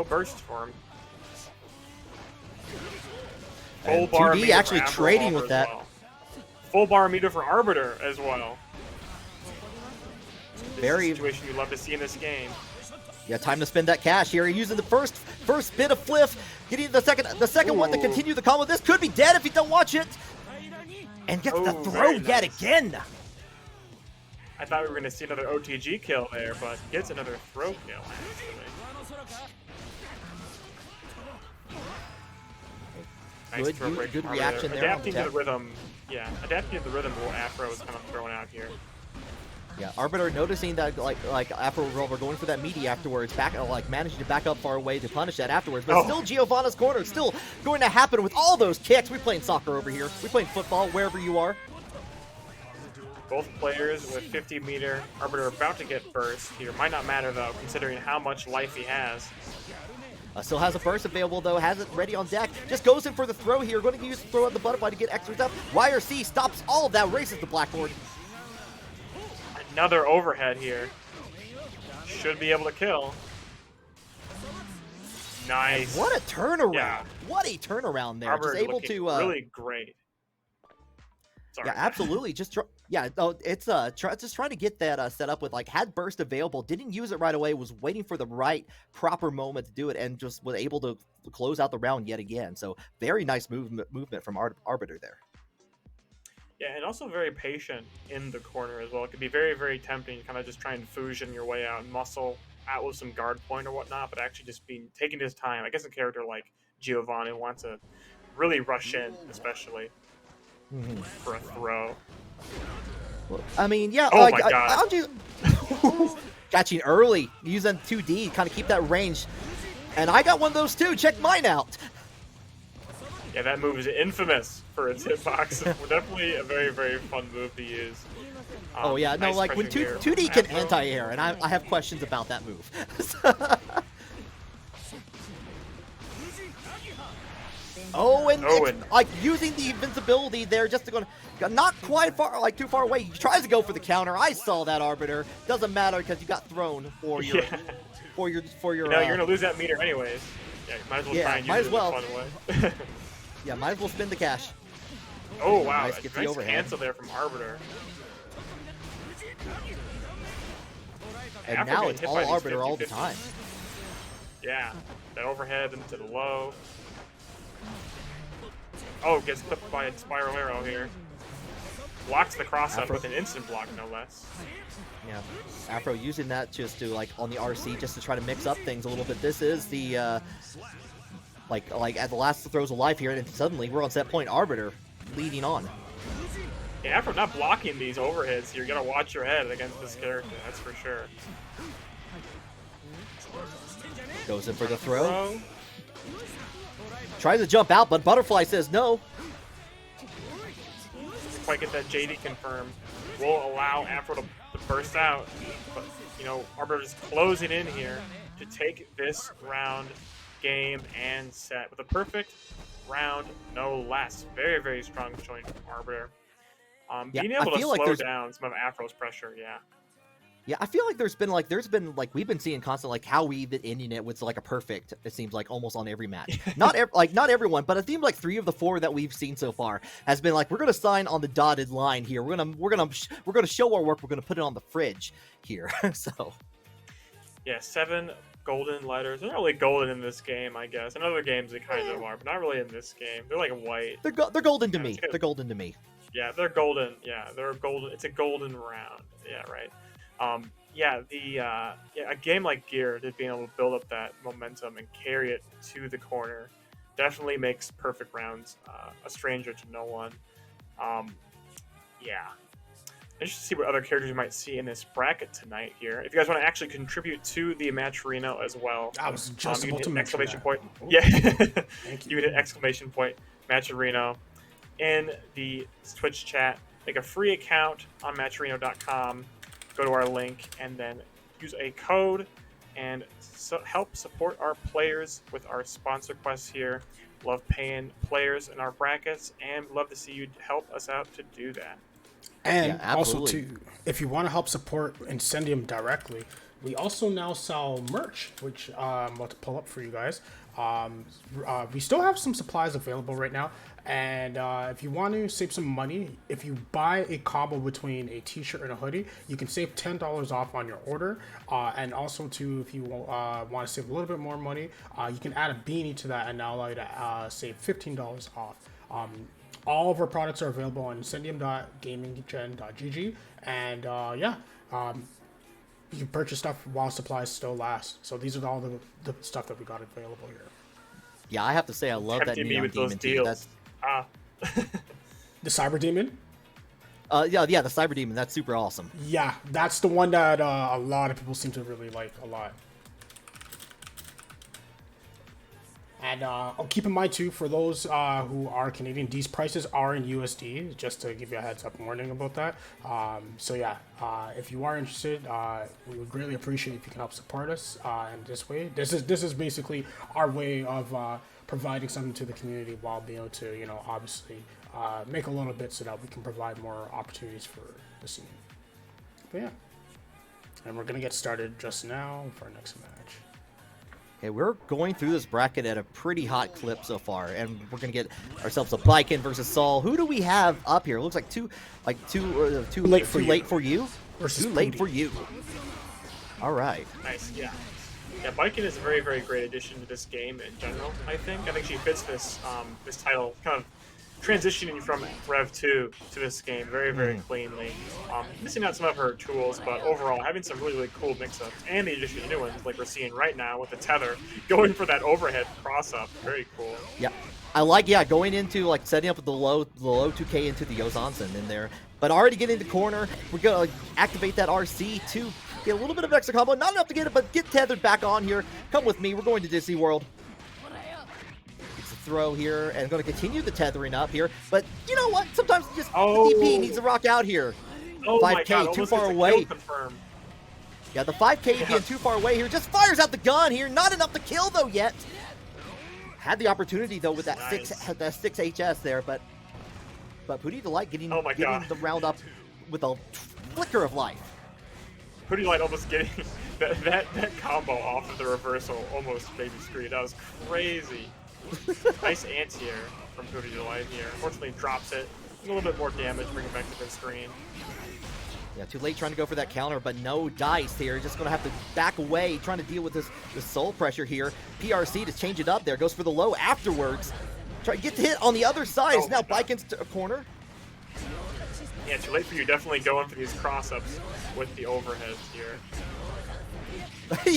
burst for him. Full bar 2D actually trading with that. Well. Full bar meter for Arbiter as well. Very situation you love to see in this game. Yeah, time to spend that cash here. Using the first bit of fliff, getting the second one to continue the combo. This could be dead if you don't watch it. And gets the throw yet again. I thought we were going to see another OTG kill there, but gets another throw kill, actually. Nice good reaction there. Adapting to the rhythm. Yeah, adapting to the rhythm what Afro is kind of throwing out here. Yeah, Arbiter noticing that like Afro Revolver going for that meaty afterwards, managing to back up far away to punish that afterwards, but still Giovanna's corner, still going to happen with all those kicks. We're playing soccer over here. We're playing football wherever you are. Both players with 50-meter. Arbiter about to get burst here. Might not matter though, considering how much life he has. Still has a burst available though, has it ready on deck. Just goes in for the throw here. Going to use the throw on the butterfly to get extras up. YRC stops all of that, races the blackboard. Another overhead here. Should be able to kill. Nice. And what a turnaround. Yeah. What a turnaround there. Arbiter just able to really great. Sorry. Yeah, absolutely. Just it's just trying to get that set up with had burst available, didn't use it right away, was waiting for the right proper moment to do it, and just was able to close out the round yet again. So very nice movement from Arbiter there. Yeah, and also very patient in the corner as well. It could be very, very tempting, kind of just trying to fusion your way out and muscle out with some guard point or whatnot, but actually just taking his time. I guess a character like Giovanni wants to really rush in, especially for a throw. Well, I mean, yeah. Oh my god! I'll just catching early, using 2D, kind of keep that range. And I got one of those too. Check mine out. Yeah, that move is infamous for its hitbox. Definitely a very, very fun move to use. Oh yeah, no, nice like when 2D can anti-air, and I have questions about that move. And like using the invincibility there just to go, not quite far, like too far away. He tries to go for the counter. I saw that, Arbiter. Doesn't matter because you got thrown for your, for your. No, you're gonna lose that meter anyways. Yeah, you might as well try and use it in a fun way. Yeah, might as well spend the cash. Oh wow, nice cancel there from Arbiter. And now it's all Arbiter all the time. Yeah, that overhead into the low. Oh, gets clipped by a spiral arrow here. Blocks the cross up with an instant block, no less. Yeah, Afro using that just to, like, on the RC, just to try to mix up things a little bit. This is the, like at the last throws of life here, and suddenly we're on set point. Arbiter leading on. Yeah, Afro not blocking these overheads here. You gotta watch your head against this character, that's for sure. Goes in for the throw. Tries to jump out, but Butterfly says no. Quite get that JD confirmed. Will allow Afro to burst out, but you know, Arbiter is closing in here to take this round, game, and set with a perfect round, no less. Very, very strong showing from Arbiter. Being able to slow down some of Afro's pressure, yeah. Yeah, I feel like there's been we've been seeing constant like how we've been ending it with like a perfect. It seems like almost on every match. Not everyone, but it seems like 3 of the 4 that we've seen so far has been like we're gonna sign on the dotted line here. We're gonna show our work. We're gonna put it on the fridge here. So yeah, 7 golden letters. They're not really golden in this game, I guess. In other games they kind of are, but not really in this game. They're like white. They're golden to me. They're golden to me. Yeah, they're golden. Yeah, they're golden. It's a golden round. Yeah, right. A game like Gear, just being able to build up that momentum and carry it to the corner, definitely makes perfect rounds a stranger to no one. Yeah. Interested to see what other characters you might see in this bracket tonight here. If you guys want to actually contribute to the match Reno as well, I was just about to mention exclamation that. point. Ooh. Yeah, Thank you can hit exclamation point match Reno in the Twitch chat. Make a free account on matchreno.com. Go to our link and then use a code and help support our players with our sponsor quests here. Love paying players in our brackets and love to see you help us out to do that. And also, too, if you want to help support Incendium directly, we also now sell merch, which I'm about to pull up for you guys. We still have some supplies available right now. And if you want to save some money, if you buy a combo between a t-shirt and a hoodie, you can save $10 off on your order. And also, too, if you want to save a little bit more money, you can add a beanie to that and now allow you to save $15 off. All of our products are available on incendium.gaminggen.gg. And you can purchase stuff while supplies still last. So these are all the stuff that we got available here. Yeah, I have to say I love that Neon Demon too. That's the Cyber Demon? Yeah, the Cyber Demon. That's super awesome. Yeah, that's the one that a lot of people seem to really like a lot. And I'll keep in mind too, for those who are Canadian, these prices are in USD, just to give you a heads up warning about that. So yeah, if you are interested, we would greatly appreciate if you can help support us in this way. This is basically our way of providing something to the community while being able to, you know, obviously make a little bit so that we can provide more opportunities for the scene. But yeah, and we're gonna get started just now for our next match. Okay, we're going through this bracket at a pretty hot clip so far, and we're gonna get ourselves a Baiken versus Saul. Who do we have up here? It looks like too late for you. Versus too late for you. All right. Nice. Yeah. Yeah, Baiken is a very, very great addition to this game in general. I think she fits this this title kind of transitioning from Rev 2 to this game very cleanly. Missing out some of her tools, but overall having some really cool mix-ups and the addition of new ones like we're seeing right now with the tether, going for that overhead cross-up. Very cool. Yeah. I like, going into, like, setting up with the low 2K into the Yozansen in there. But already getting the corner, we're going to activate that RC to get a little bit of extra combo. Not enough to get it, but get tethered back on here. Come with me. We're going to Disney World. It's a throw here, and going to continue the tethering up here. But you know what? Sometimes just the DP needs to rock out here. Oh 5K, my God, too far away. Yeah, the 5K being too far away here. Just fires out the gun here. Not enough to kill, though, yet. Had the opportunity, though, with that nice. 6 HS there, but Pooty Delight getting the round up with a flicker of life. Pooty Delight almost getting that combo off of the reversal almost baby screen. That was crazy. Nice anti-air from Pooty Delight here. Unfortunately, drops it. A little bit more damage, bring it back to the screen. Yeah, too late trying to go for that counter, but no dice here. Just going to have to back away, trying to deal with this soul pressure here. PRC to change it up there. Goes for the low afterwards. Try to get the hit on the the side. Now Biken's a corner. Yeah, too late for you. Definitely going for these cross-ups with the overheads here.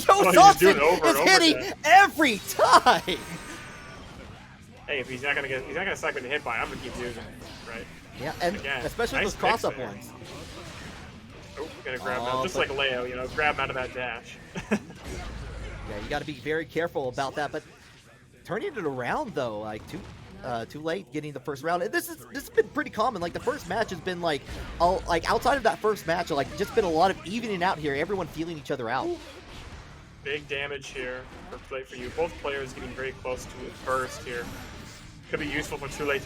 Johnson is hitting every time. Hey, if he's not gonna suck with the hit by, I'm gonna keep using it, right? Yeah, and again, especially those cross-up ones. Oh, gonna grab him, just like Leo, grab him out of that dash. Yeah, you got to be very careful about that. But turning it around though, like too late getting the first round. And this has been pretty common. Like the first match has been like outside of that first match, like just been a lot of evening out here. Everyone feeling each other out. Big damage here for Too Late for You. Both players getting very close to a burst here. Could be useful for Too Late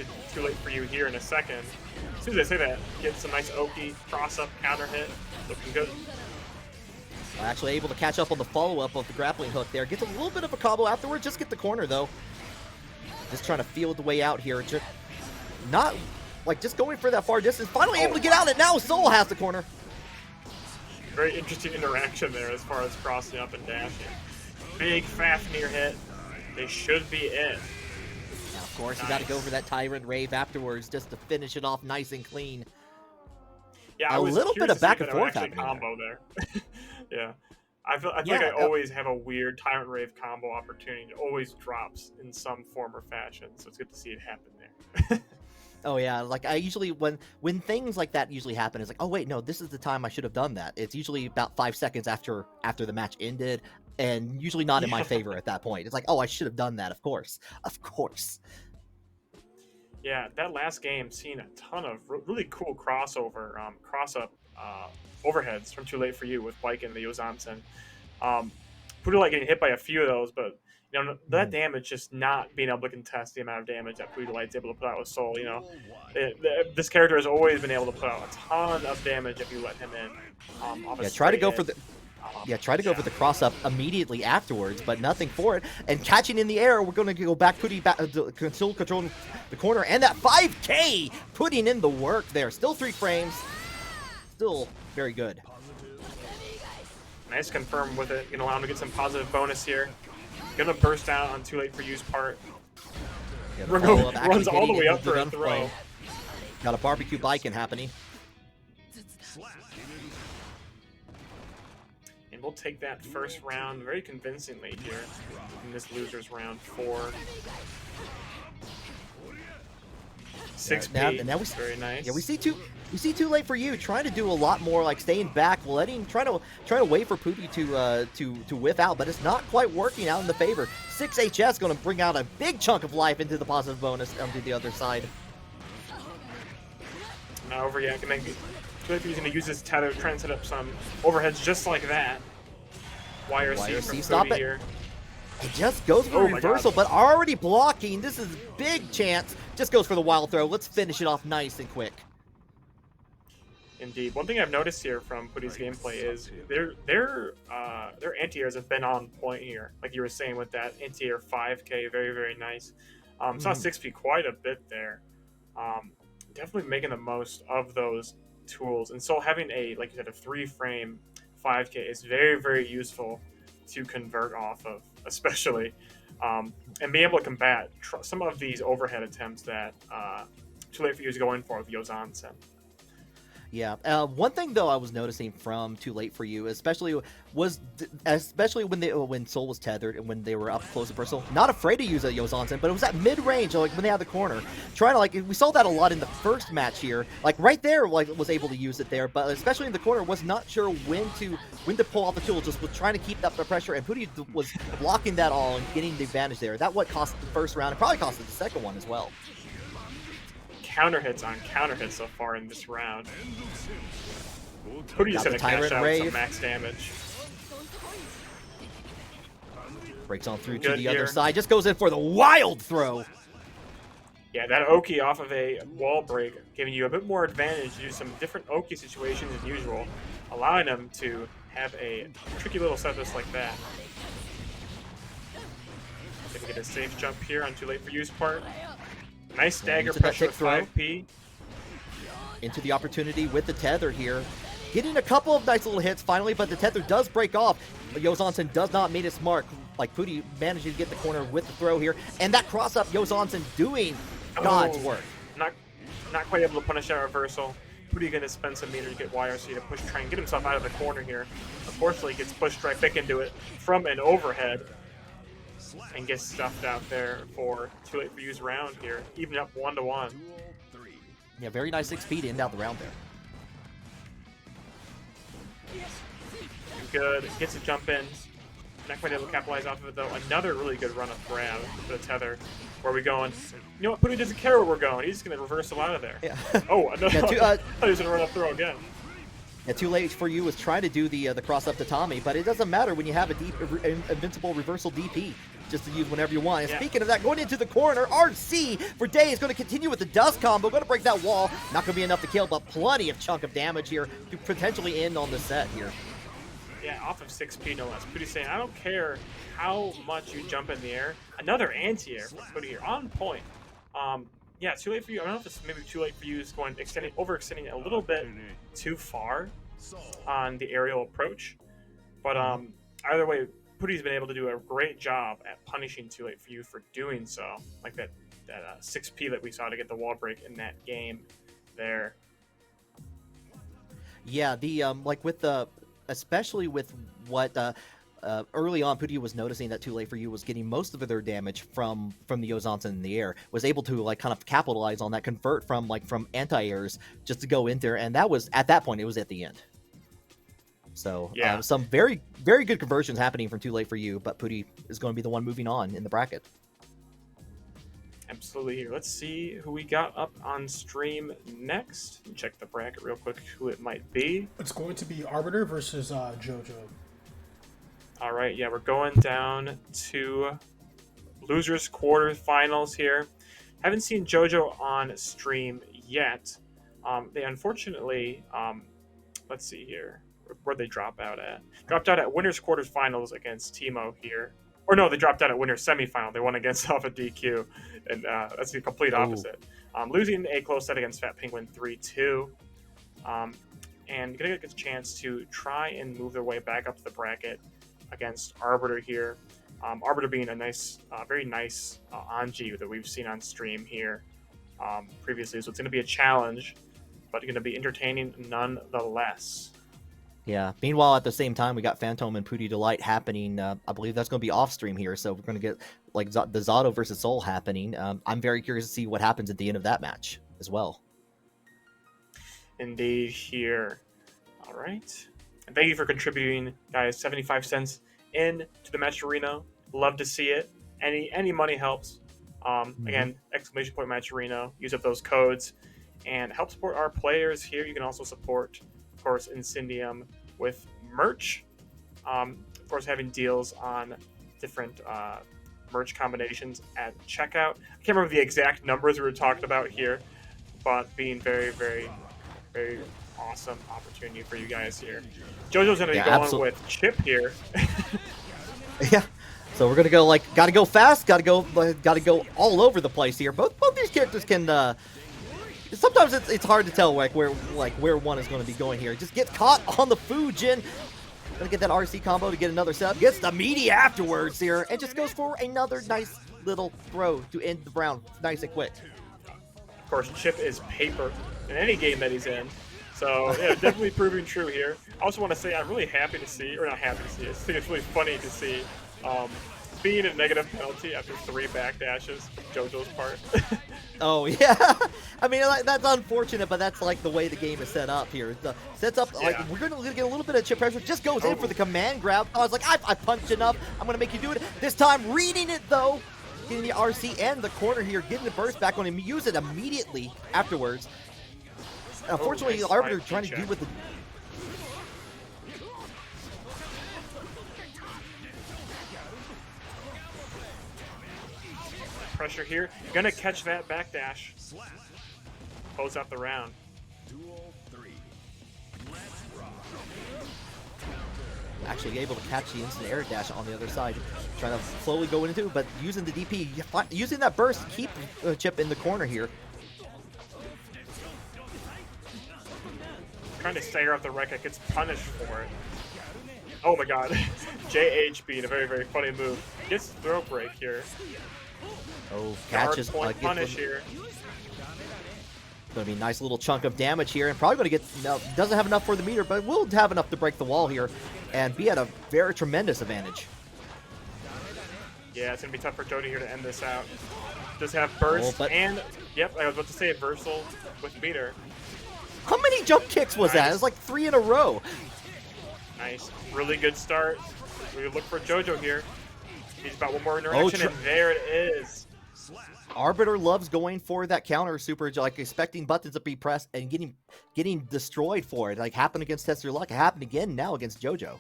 for You here in a second. As soon as I say that, get some nice Oki cross-up counter hit. Looking good. Actually able to catch up on the follow-up of the grappling hook there. Gets a little bit of a combo afterward. Just get the corner, though. Just trying to feel the way out here. Just not, just going for that far distance. Finally able to get out, and now Soul has the corner. Very interesting interaction there as far as crossing up and dashing. Big Fafnir hit. They should be in. Now, of course, you got to go for that Tyrant Rave afterwards just to finish it off nice and clean. Yeah, a little bit of back and forth combo there. Yeah, I feel like I always have a weird Tyrant Rave combo opportunity. It always drops in some form or fashion, so it's good to see it happen there. Oh yeah, like I usually when things like that usually happen, it's like, oh wait, no, this is the time I should have done that. It's usually about 5 seconds after the match ended, and usually not in my favor at that point. It's like, oh, I should have done that, of course. Yeah, that last game seen a ton of really cool crossover, cross-up overheads from Too Late for You with Bike and the Yozansen. Pooty Delight getting hit by a few of those, but that damage just not being able to contest the amount of damage that Pooty Delight's able to put out with Soul. This character has always been able to put out a ton of damage if you let him in. Try to go for the cross up immediately afterwards, but nothing for it. And catching in the air, we're going to go back, still controlling the corner, and that 5K putting in the work there. Still 3 frames, still very good. Nice confirm with it. Gonna allow him to get some positive bonus here. Gonna burst out on Too Late for You's part. Runs all the way up for a throw. Got a barbecue biking happening. And we'll take that first round very convincingly here in this loser's round 4. 6P, now very nice. Yeah, we see Too Late for You trying to do a lot more, like staying back, trying to wait for Pooty to whiff out, but it's not quite working out in the favor. 6 HS going to bring out a big chunk of life into the positive bonus onto the other side. Now overreacting. Too Late for You's going to use his tether, try and set up some overheads just like that. YRC from stop Pooty it. here. It just goes for a reversal, but already blocking. This is big chance. Just goes for the wild throw. Let's finish it off nice and quick. Indeed. One thing I've noticed here from Pooty's gameplay is their anti-airs have been on point here. Like you were saying with that anti-air 5K, very, very nice. Saw 6P quite a bit there. Definitely making the most of those tools. And so having like you said, a 3-frame 5K is very, very useful to convert off of, especially, and be able to combat some of these overhead attempts that Too Late for You is going for with Yozansen. Yeah. One thing though I was noticing from Too Late for You, especially when Soul was tethered and when they were up close and personal, not afraid to use a Yozansen, but it was at mid range, like when they had the corner, trying to we saw that a lot in the first match here, like right there, was able to use it there, but especially in the corner was not sure when to pull off the tool, just was trying to keep up the pressure, and Pooty was blocking that all and getting the advantage there. That what cost the first round, and probably cost the second one as well. Counter hits on counter hits so far in this round. Pooty just gonna cash out some max damage. Breaks on through to the other side, just goes in for the wild throw. Yeah, that Oki off of a wall break, giving you a bit more advantage to do some different Oki situations than usual, allowing them to have a tricky little set list like that. Gonna get a safe jump here on Too Late for You's part. Nice stagger pressure with 5P. Into the opportunity with the tether here. Getting a couple of nice little hits finally, but the tether does break off. Yozansen does not meet its mark. Like Pooty managing to get the corner with the throw here. And that cross up, Yozansen doing God's work. Not quite able to punish that reversal. Pooty going to spend some meter to get YRC to try and get himself out of the corner here. Unfortunately, gets pushed right back into it from an overhead. And gets stuffed out there for Too Late for You's round here, even up 1-1. Yeah, very nice XP to end out the round there. Good, gets a jump in. Not quite able to capitalize off of it though. Another really good run of grab for the tether. Where are we going? You know what? Pooty doesn't care where we're going. He's just gonna reversal out of there. Yeah. Oh, another. I thought he was gonna run up throw again. Yeah, Too Late for You was trying to do the cross up to Tommy, but it doesn't matter when you have a deep, invincible reversal DP. Just to use whenever you want. And speaking of that, going into the corner, RC for Day is going to continue with the dust combo, going to break that wall. Not going to be enough to kill, but plenty of chunk of damage here to potentially end on the set here. Yeah, off of 6P no less. Pooty saying, I don't care how much you jump in the air. Another anti-air from Pooty here, on point. Yeah, Too Late for You. I don't know if it's maybe Too Late for You is going overextending a little bit too far on the aerial approach. But either way, Pooty's been able to do a great job at punishing Too Late for You for doing so. Like that 6P that we saw to get the wall break in that game there. Yeah, the like with the, especially with what early on, Pooty was noticing that Too Late for You was getting most of their damage from the Yozansen in the air, was able to like kind of capitalize on that, convert from anti-airs just to go in there, and that was at that point it was at the end. So yeah, some very, very good conversions happening from Too Late for You, but Pooty is going to be the one moving on in the bracket. Absolutely. Here, let's see who we got up on stream next. Check the bracket real quick, who it might be. It's going to be Arbiter versus JoJo. All right, yeah, we're going down to losers quarterfinals here. Haven't seen JoJo on stream yet. They unfortunately, let's see here. Where'd they drop out at? Dropped out at winners quarterfinals against Teemo here. Or no, they dropped out at winners semifinal. They won against Alpha DQ, and that's the complete opposite. Losing a close set against Fat Penguin 3-2. And gonna get a chance to try and move their way back up to the bracket against Arbiter here. Arbiter being a nice, very nice Anji that we've seen on stream here previously. So it's going to be a challenge, but going to be entertaining nonetheless. Yeah. Meanwhile, at the same time, we got Phantom and Pooty Delight happening. I believe that's going to be off stream here, so we're going to get like the Zato versus Soul happening. I'm very curious to see what happens at the end of that match as well. Indeed, here. All right. And thank you for contributing, guys. 75 cents in to the Match Arena. Love to see it. Any money helps. Again, exclamation point Match Arena. Use up those codes and help support our players here. You can also support, of course, Incendium with merch. Of course, having deals on different merch combinations at checkout. I can't remember the exact numbers we were talking about here, but being very, very, very awesome opportunity for you guys here. JoJo's gonna be going with Chip here. Yeah. So we're gonna go gotta go fast, gotta go all over the place here. Both these characters can. Sometimes it's hard to tell where one is going to be going here. Just gets caught on the Fujin. Gonna get that RC combo to get another set. Gets the meaty afterwards here, and just goes for another nice little throw to end the round, nice and quick. Of course, Chip is paper in any game that he's in. So, yeah, definitely proving true here. I also want to say I'm really happy to see, or not happy to see, I think it's really funny to see being a negative penalty after 3 backdashes, JoJo's part. Oh, yeah. I mean, that's unfortunate, but that's like the way the game is set up here. It sets up, like, we're going to get a little bit of chip pressure. Just goes in for the command grab. I was like, I punched enough. I'm going to make you do it. This time, reading it, though. Getting the RC and the corner here. Getting the burst back on him. Use it immediately afterwards. Unfortunately, nice the Arbiter spike trying to check. do with the... Pressure here. Gonna catch that backdash. Close out the round. Actually able to catch the instant air dash on the other side. Trying to slowly go into it, but using the DP. Using that burst to keep Chip in the corner here. Trying to stagger off the wreck, gets punished for it. Oh my god. JH being a very, very funny move. Gets throw break here. Oh, catches. Hard point punish here. Going to be a nice little chunk of damage here, and probably going to get, no, doesn't have enough for the meter, but will have enough to break the wall here and be at a very tremendous advantage. Yeah, it's going to be tough for Jody here to end this out. Does have burst and, yep, I was about to say reversal with meter. How many jump kicks was that? It was like 3 in a row. Nice. Really good start. We look for JoJo here. He's about one more interaction, and there it is. Arbiter loves going for that counter super, like expecting buttons to be pressed and getting destroyed for it. Like happened against Test Your Luck, it happened again now against JoJo.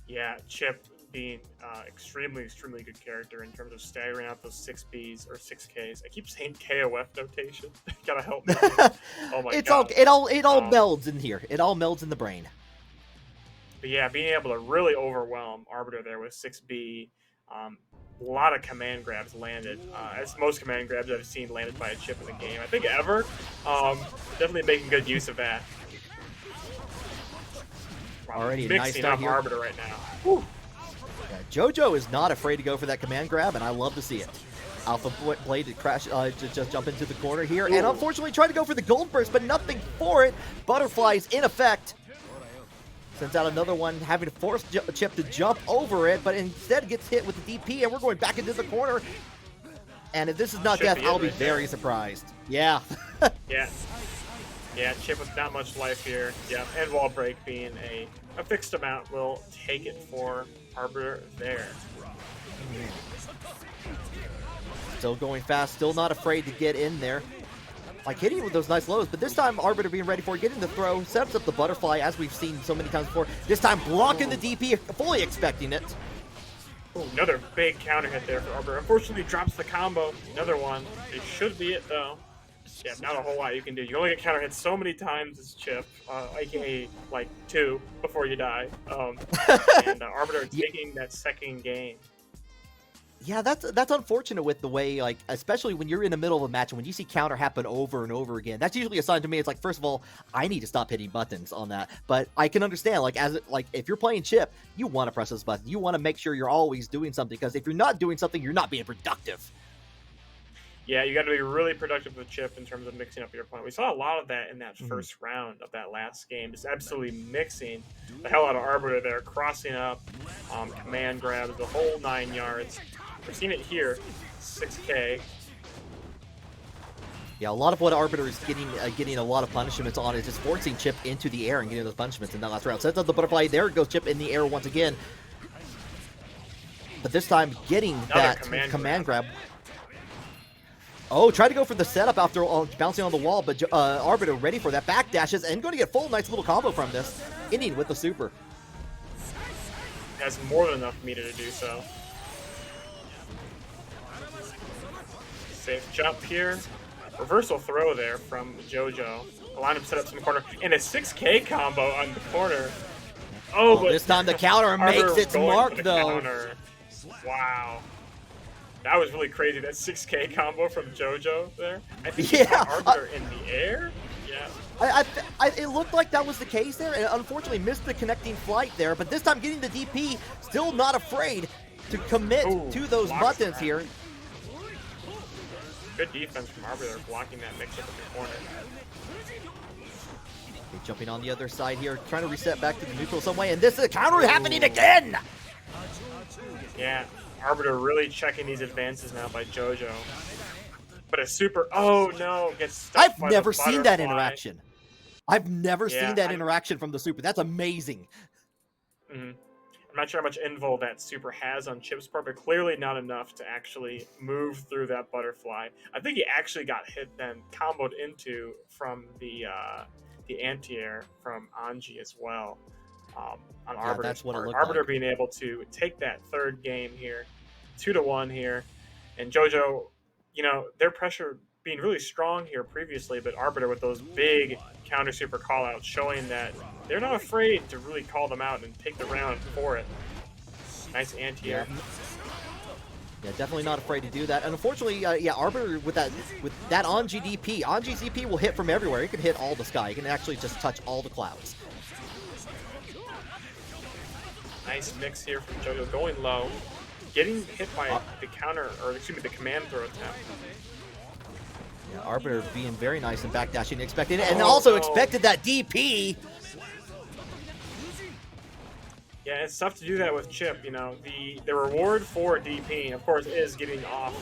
Yeah, Chip being extremely, extremely good character in terms of staggering out those 6Bs or 6Ks. I keep saying KOF notation. Gotta help me. Oh my god. It all melds in here. It all melds in the brain. But yeah, being able to really overwhelm Arbiter there with 6B. A lot of command grabs landed. As most command grabs I've seen landed by a Chip in the game, I think ever. Definitely making good use of that. Already a mixing nice start up here. Arbiter right now. Whew. Yeah, JoJo is not afraid to go for that command grab, and I love to see it. Alpha Blade to crash, to just jump into the corner here, and unfortunately tried to go for the gold burst, but nothing for it. Butterflies in effect. Sends out another one, having to force Chip to jump over it, but instead gets hit with the DP, and we're going back into the corner. And if this is not death, I'll be very surprised. Yeah. Yeah, Chip with not much life here. Yeah, and wall break being a fixed amount will take it for Arbiter there. Still going fast, still not afraid to get in there. Like hitting with those nice lows, but this time Arbiter being ready for it, getting the throw, sets up the butterfly as we've seen so many times before. This time blocking the DP, fully expecting it. Ooh, another big counter hit there for Arbiter. Unfortunately drops the combo. Another one. It should be it though. Yeah, not a whole lot you can do. You only get counter hit so many times as Chip, aka like 2 before you die. And Arbiter taking that second game. Yeah, that's unfortunate with the way, like, especially when you're in the middle of a match and when you see counter happen over and over again. That's usually a sign to me. It's like, first of all, I need to stop hitting buttons on that. But I can understand, like, if you're playing Chip, you want to press those buttons. You want to make sure you're always doing something, because if you're not doing something, you're not being productive. Yeah, you got to be really productive with Chip in terms of mixing up your opponent. We saw a lot of that in that first round of that last game. Just absolutely mixing the hell out of Arbiter there, crossing up, command grabs, the whole 9 yards. We're seeing it here, 6K. Yeah, a lot of what Arbiter is getting a lot of punishments on is just forcing Chip into the air and getting those punishments in that last round. Sets up the butterfly. There goes Chip in the air once again. But this time getting that command grab. Oh, tried to go for the setup after bouncing on the wall, but Arbiter ready for that. Backdashes and going to get full nice little combo from this. Ending with the super. Has more than enough meter to do so. Safe jump here. Reversal throw there from JoJo. Allowing him to set up some corner. And a 6K combo on the corner. Oh, but this time the counter makes its mark, though. Counter. Wow. That was really crazy, that 6K combo from JoJo there. I think he got Arbiter in the air. Yeah. It looked like that was the case there, and unfortunately missed the connecting flight there, but this time getting the DP, still not afraid to commit to those buttons here. Good defense from Arbiter, blocking that mix-up in the corner. Okay, jumping on the other side here, trying to reset back to the neutral some way, and this is a counter happening again! Yeah, Arbiter really checking these advances now by JoJo. But a super, oh no, gets stuck I've by never the seen that butterfly. interaction. I've never seen that interaction from the super. That's amazing. I'm not sure how much invul that super has on Chip's part, but clearly not enough to actually move through that butterfly. I think he actually got hit then, comboed into from the anti-air from Anji as well. On Arbiter's that's what it part. looked Arbiter like. being able to take that third game here, 2-1 here, and JoJo, you know, their pressure being really strong here previously, but Arbiter with those big counter super callouts showing that they're not afraid to really call them out and take the round for it. Nice anti-air. Yeah, definitely not afraid to do that. And unfortunately, Arbiter with that Anji DP, Anji's DP will hit from everywhere. He can hit all the sky. He can actually just touch all the clouds. Nice mix here from JoJo, going low, getting hit by the counter, or excuse me, the command throw attempt. Yeah, Arbiter being very nice and backdashing, expected it, and also expected that DP. Yeah, it's tough to do that with Chip. You know, the reward for DP, of course, is getting off,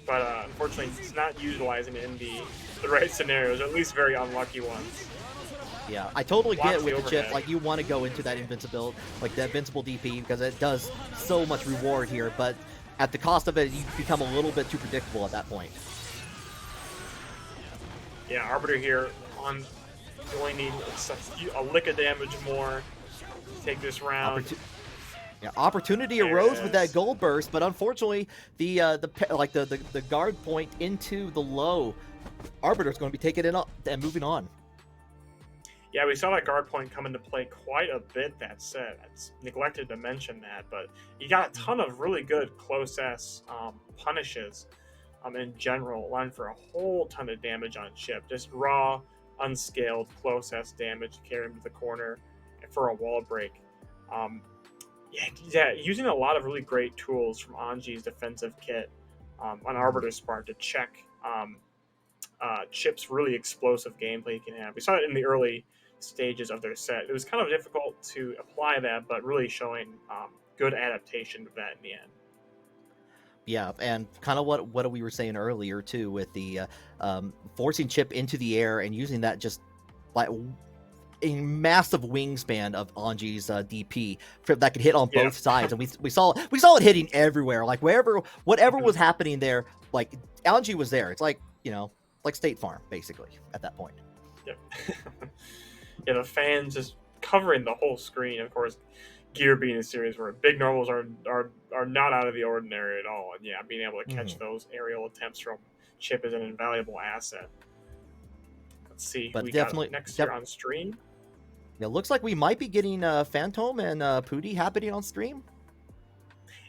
but unfortunately, it's not utilizing it in the right scenarios, or at least very unlucky ones. Yeah, I totally Blocks get with the the Chip. overhead. Like, you want to go into that invincible, like the invincible DP, because it does so much reward here. But at the cost of it, you become a little bit too predictable at that point. Yeah, Arbiter here on only need a lick of damage more to take this round. Opportunity arose with that gold burst, but unfortunately, the guard point into the low, Arbiter's going to be taking it up and moving on. Yeah, we saw that guard point come into play quite a bit that set. It's neglected to mention that, but he got a ton of really good close S punishes in general, allowing for a whole ton of damage on Chip. Just raw, unscaled, close S damage to carry him to the corner for a wall break. Using a lot of really great tools from Anji's defensive kit on Arbiter's part to check Chip's really explosive gameplay he can have. We saw it in the early stages of their set. It was kind of difficult to apply that, but really showing good adaptation of that in the end. Yeah, and kind of what we were saying earlier too, with the forcing Chip into the air and using that just like a massive wingspan of Anji's DP that could hit on both sides, and we saw it hitting everywhere, like whatever was happening there, like Anji was there. It's like, you know, like State Farm basically at that point. Yep. Yeah, the fans just covering the whole screen. Of course, Gear being a series where big normals are not out of the ordinary at all, and yeah, being able to catch those aerial attempts from Chip is an invaluable asset. Let's see who we got next year on stream. It looks like we might be getting Phantom and Pooty happening on stream.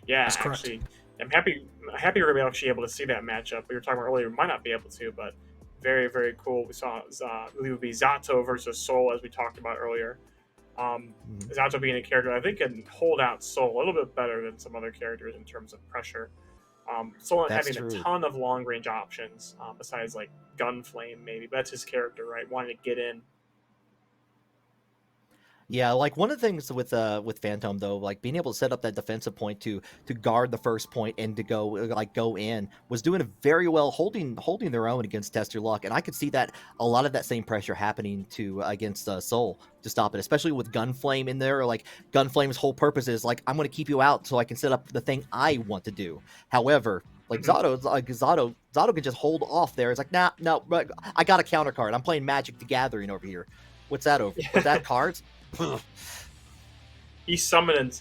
Yeah, actually, I'm happy we're gonna be actually able to see that matchup. We were talking about earlier, we might not be able to, but very, very cool. We saw it would be Zato versus Soul, as we talked about earlier. Zato being a character I think can hold out Soul a little bit better than some other characters in terms of pressure. Soul having a ton of long range options besides like Gunflame maybe, but that's his character, right? Wanting to get in. Yeah, like one of the things with Phantom though, like being able to set up that defensive point to guard the first point and to go in was doing very well, holding their own against Test Your Luck, and I could see that a lot of that same pressure happening against Soul to stop it, especially with Gunflame in there. Like Gunflame's whole purpose is like, I'm going to keep you out so I can set up the thing I want to do. However, like Zato can just hold off there. It's like, no, I got a counter card. I'm playing Magic the Gathering over here. What's that over? What's that cards? He's summoning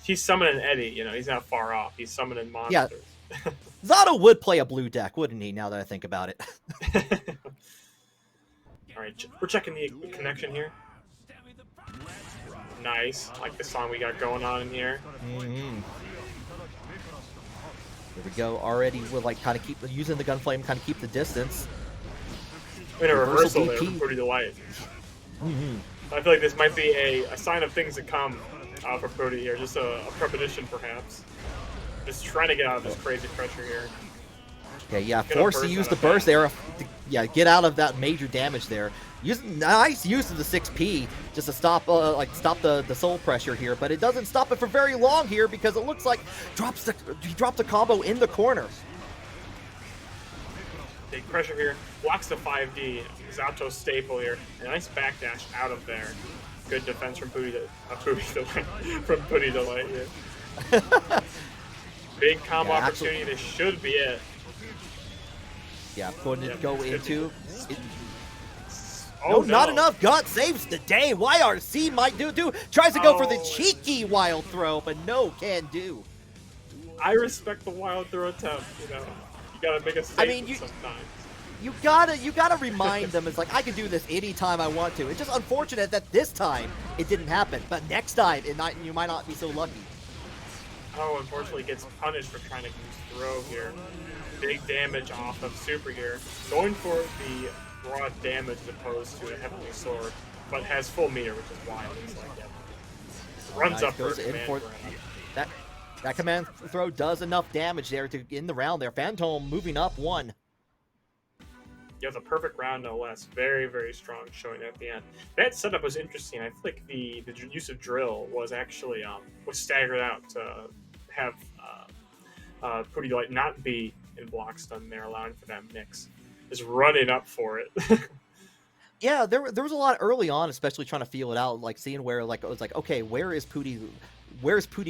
Eddie, you know, he's not far off. He's summoning monsters. Yeah. Zato would play a blue deck, wouldn't he, now that I think about it? Alright, we're checking the connection here. Nice. I like the song we got going on in here. Here we go. Already we're like kind of keep using the Gunflame, kind of keep the distance. In a reversal there, pretty delight. I feel like this might be a sign of things to come for Pooty here. Just a premonition, perhaps. Just trying to get out of this crazy pressure here. Okay, yeah, forced to use the burst there. Yeah, get out of that major damage there. Nice use of the 6P just to stop stop the soul pressure here, but it doesn't stop it for very long here because it looks like he dropped the combo in the corner. Big pressure here, blocks the 5D, Zato staple here, a nice backdash out of there. Good defense from Putty Delight here. Big combo opportunity, this should be it. Yeah, going to go into... Oh, no, not enough. God saves the day. YRC might do. Tries to go for the cheeky wild throw, but no can do. I respect the wild throw attempt, you know. You gotta make a statement sometimes. You gotta remind them, it's like, I can do this anytime I want to. It's just unfortunate that this time it didn't happen, but next time you might not be so lucky. Oh, unfortunately gets punished for trying to use throw here. Big damage off of Super here. Going for the raw damage as opposed to a heavenly sword, but has full meter, which is why it's like that. Runs up goes in for that command throw does enough damage there to end the round there. Phantom moving up 1. Yeah, the perfect round, no less. Very, very strong showing at the end. That setup was interesting. I feel like the use of drill was actually was staggered out to have Putty Delight not be in block stun there, allowing for that mix. Just running up for it. Yeah, there was a lot early on, especially trying to feel it out, like seeing where it was like, okay, where is Putty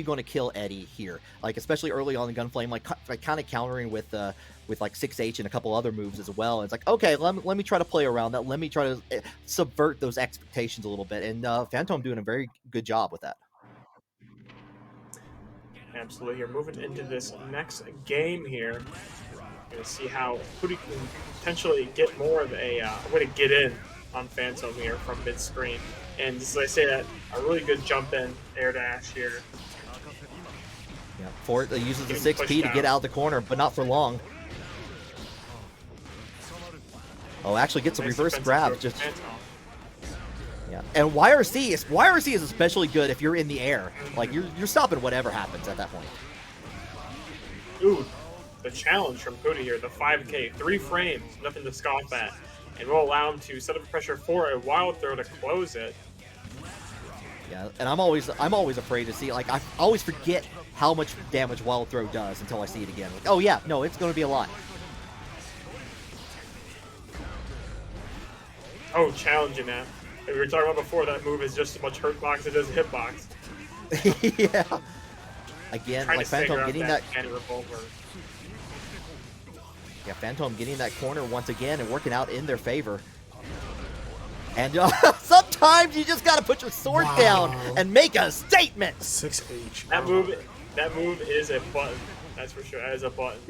going to kill Eddie here? Like especially early on in Gunflame, like kind of countering with like 6H and a couple other moves as well. It's like, okay, let me try to play around that. Let me try to subvert those expectations a little bit. And Phantom doing a very good job with that. Absolutely. You're moving into this next game here. Going to see how Putty can potentially get more of a way to get in on Phantom here from mid-screen. And as I say that, a really good jump in air dash here. Yeah, Fort uses the 6P to get out of the corner, but not for long. Oh, actually gets a reverse grab. Just yeah, and YRC is especially good if you're in the air. Like you're stopping whatever happens at that point. Ooh, the challenge from Putty here, the 5K, 3 frames, nothing to scoff at, and will allow him to set up pressure for a wild throw to close it. Yeah, and I'm always afraid to see, like I always forget how much damage wild throw does until I see it again. Like, oh yeah, no, it's going to be a lot. Oh, challenging that. We were talking about before, that move is just as much hurt box as it is hitbox. Yeah. Again, like Phantom getting that revolver. Yeah, Phantom getting that corner once again and working out in their favor. And sometimes you just gotta put your sword down and make a statement. 6H. That move is a button. That's for sure. That is a button.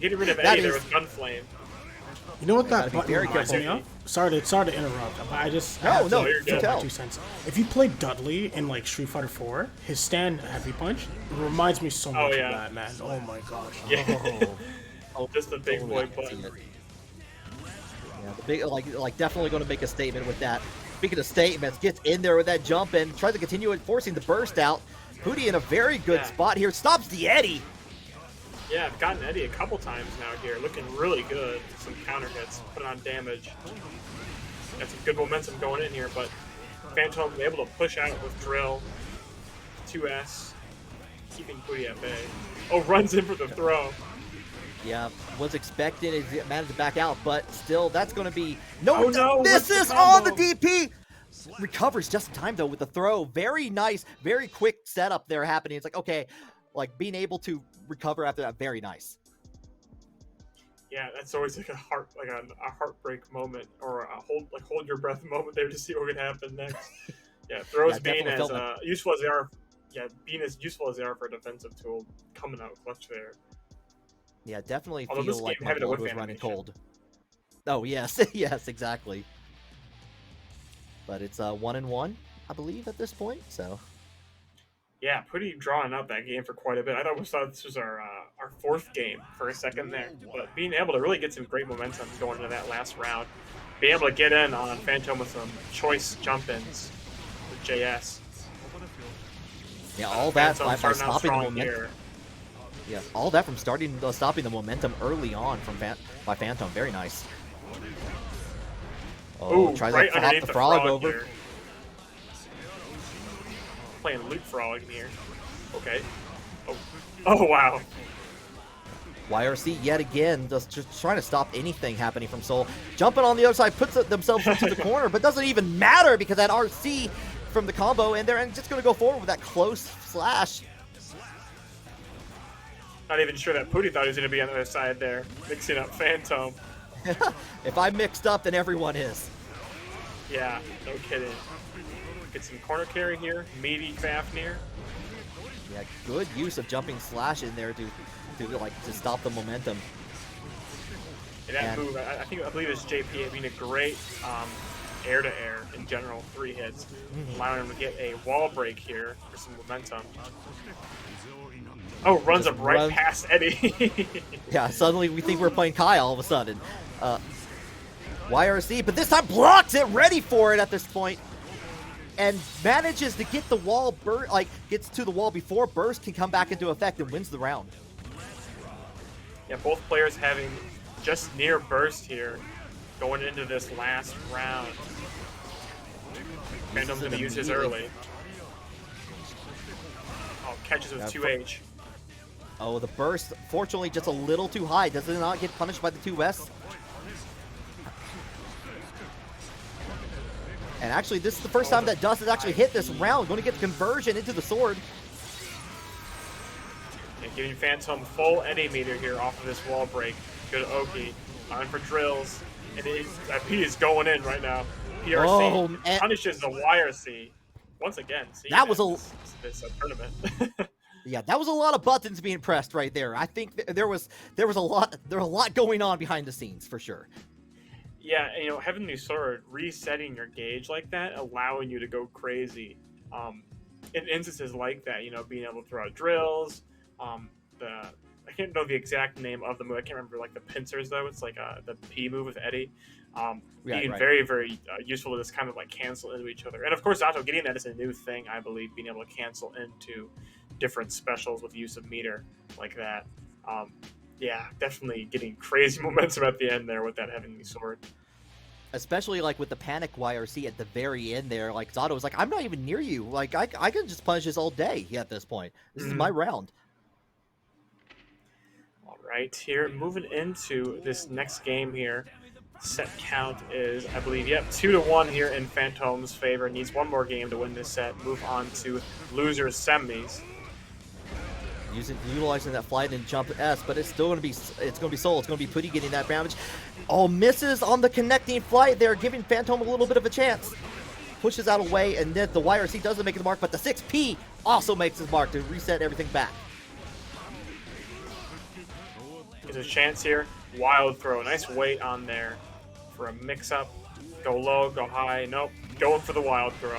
Getting rid of Eddie there with Gunflame. You know what that button reminds me of? Sorry to interrupt, but I just no, throw my 2 cents. If you play Dudley in like Street Fighter 4, his stand heavy punch reminds me so much of that, man. Oh my gosh. Yeah. Oh, just the big boy button. Yeah, the big like definitely going to make a statement with that. Speaking of statements, gets in there with that jump and tries to continue enforcing the burst out. Putty in a very good spot here, stops the Eddie. Yeah, I've gotten Eddie a couple times now here, looking really good. Some counter hits, putting on damage. Got some good momentum going in here, but Phantom able to push out with drill. 2S, keeping Putty at bay. Oh, runs in for the throw. Yeah, was expected, it managed to back out, but still, that's going to be... This is on the DP! Recovers just in time, though, with the throw. Very nice, very quick setup there happening. It's like, okay, like, being able to recover after that, very nice. Yeah, that's always like a heartbreak moment, or a hold your breath moment there to see what could happen next. Yeah, throws being as useful as they are. Yeah, being as useful as they are for a defensive tool, coming out clutch there. Yeah, definitely feel like my blood was running cold. Oh yes, yes, exactly. But it's 1-1, I believe, at this point. So. Yeah, Putty drawing up that game for quite a bit. I thought this was our 4th game for a second there, but being able to really get some great momentum going into that last round, being able to get in on Phantom with some choice jump-ins with JS. Yeah, all that by stopping the momentum. Yeah, all that from stopping the momentum early on by Phantom. Very nice. Oh, Ooh, tries right to hop underneath the the frog frog over. here. Playing leapfrog in here. Okay. Oh, oh wow. YRC yet again, just trying to stop anything happening from Soul. Jumping on the other side, puts themselves into the corner, but doesn't even matter because that RC from the combo, and they're just going to go forward with that close slash. Not even sure that Pooty thought he was going to be on the other side there, mixing up Phantom. If I'm mixed up, then everyone is. Yeah, no kidding. Get some corner carry here. Meaty Fafnir. Yeah, good use of jumping slash in there to stop the momentum. And that move, I believe it's JP being a great air-to-air in general, 3 hits, allowing him to get a wall break here for some momentum. Oh, runs up right past Eddie. Yeah, suddenly we think we're playing Kai all of a sudden. YRC, but this time blocks it, ready for it at this point, and manages to get the wall, gets to the wall before Burst can come back into effect and wins the round. Yeah, both players having just near Burst here going into this last round. Phantom's going to use his early. Oh, catches with 2H. Oh, the Burst, fortunately, just a little too high. Does it not get punished by the 2S? And actually, this is the first time that Dust has actually hit this round. Going to get the conversion into the sword. And giving Phantom full Eddie meter here off of this wall break. Good Oki. On for drills. And P is going in right now. PRC punishes the YRC. Once again, that was this tournament. Yeah, that was a lot of buttons being pressed right there. I think there was a lot going on behind the scenes for sure. Yeah, you know, having the sword resetting your gauge like that, allowing you to go crazy. In instances like that, you know, being able to throw out drills. I can't know the exact name of the move. I can't remember like the pincers though. It's like the P move with Eddie. Being very, very useful to just kind of like cancel into each other. And of course, Zato getting that is a new thing, I believe, being able to cancel into different specials with use of meter like that. Yeah, definitely getting crazy momentum at the end there with that heavenly sword. Especially like with the panic YRC at the very end there, like Zato was like, I'm not even near you. Like I can just punish this all day at this point. This is my round. All right, here moving into this next game here. Set count is, I believe, 2-1 here in Phantom's favor. Needs one more game to win this set. Move on to losers semis. Utilizing that flight and jump S, but it's still going to be Soul. It's going to be Putty getting that damage. Oh, misses on the connecting flight there, giving Phantom a little bit of a chance. Pushes out away, and then the YRC doesn't make the mark, but the 6P also makes his mark to reset everything back. There's a chance here. Wild throw. Nice weight on there for a mix-up. Go low, go high. Nope. Going for the wild throw.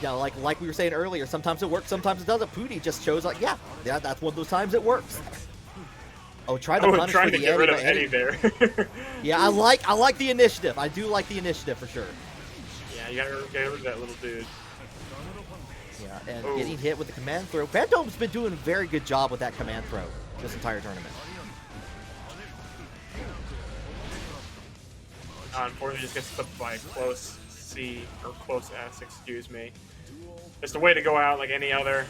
Yeah, like we were saying earlier, sometimes it works, sometimes it doesn't. Pooty just shows like, yeah, that's one of those times it works. Oh, try to punish trying for to the get rid of Eddie there. Yeah, I like the initiative. I do like the initiative for sure. Yeah, you gotta get rid of that little dude. Yeah, and getting hit with the command throw. Phantom's been doing a very good job with that command throw this entire tournament. Unfortunately, just gets clipped by a close C, or close S, excuse me. Just a way to go out like any other.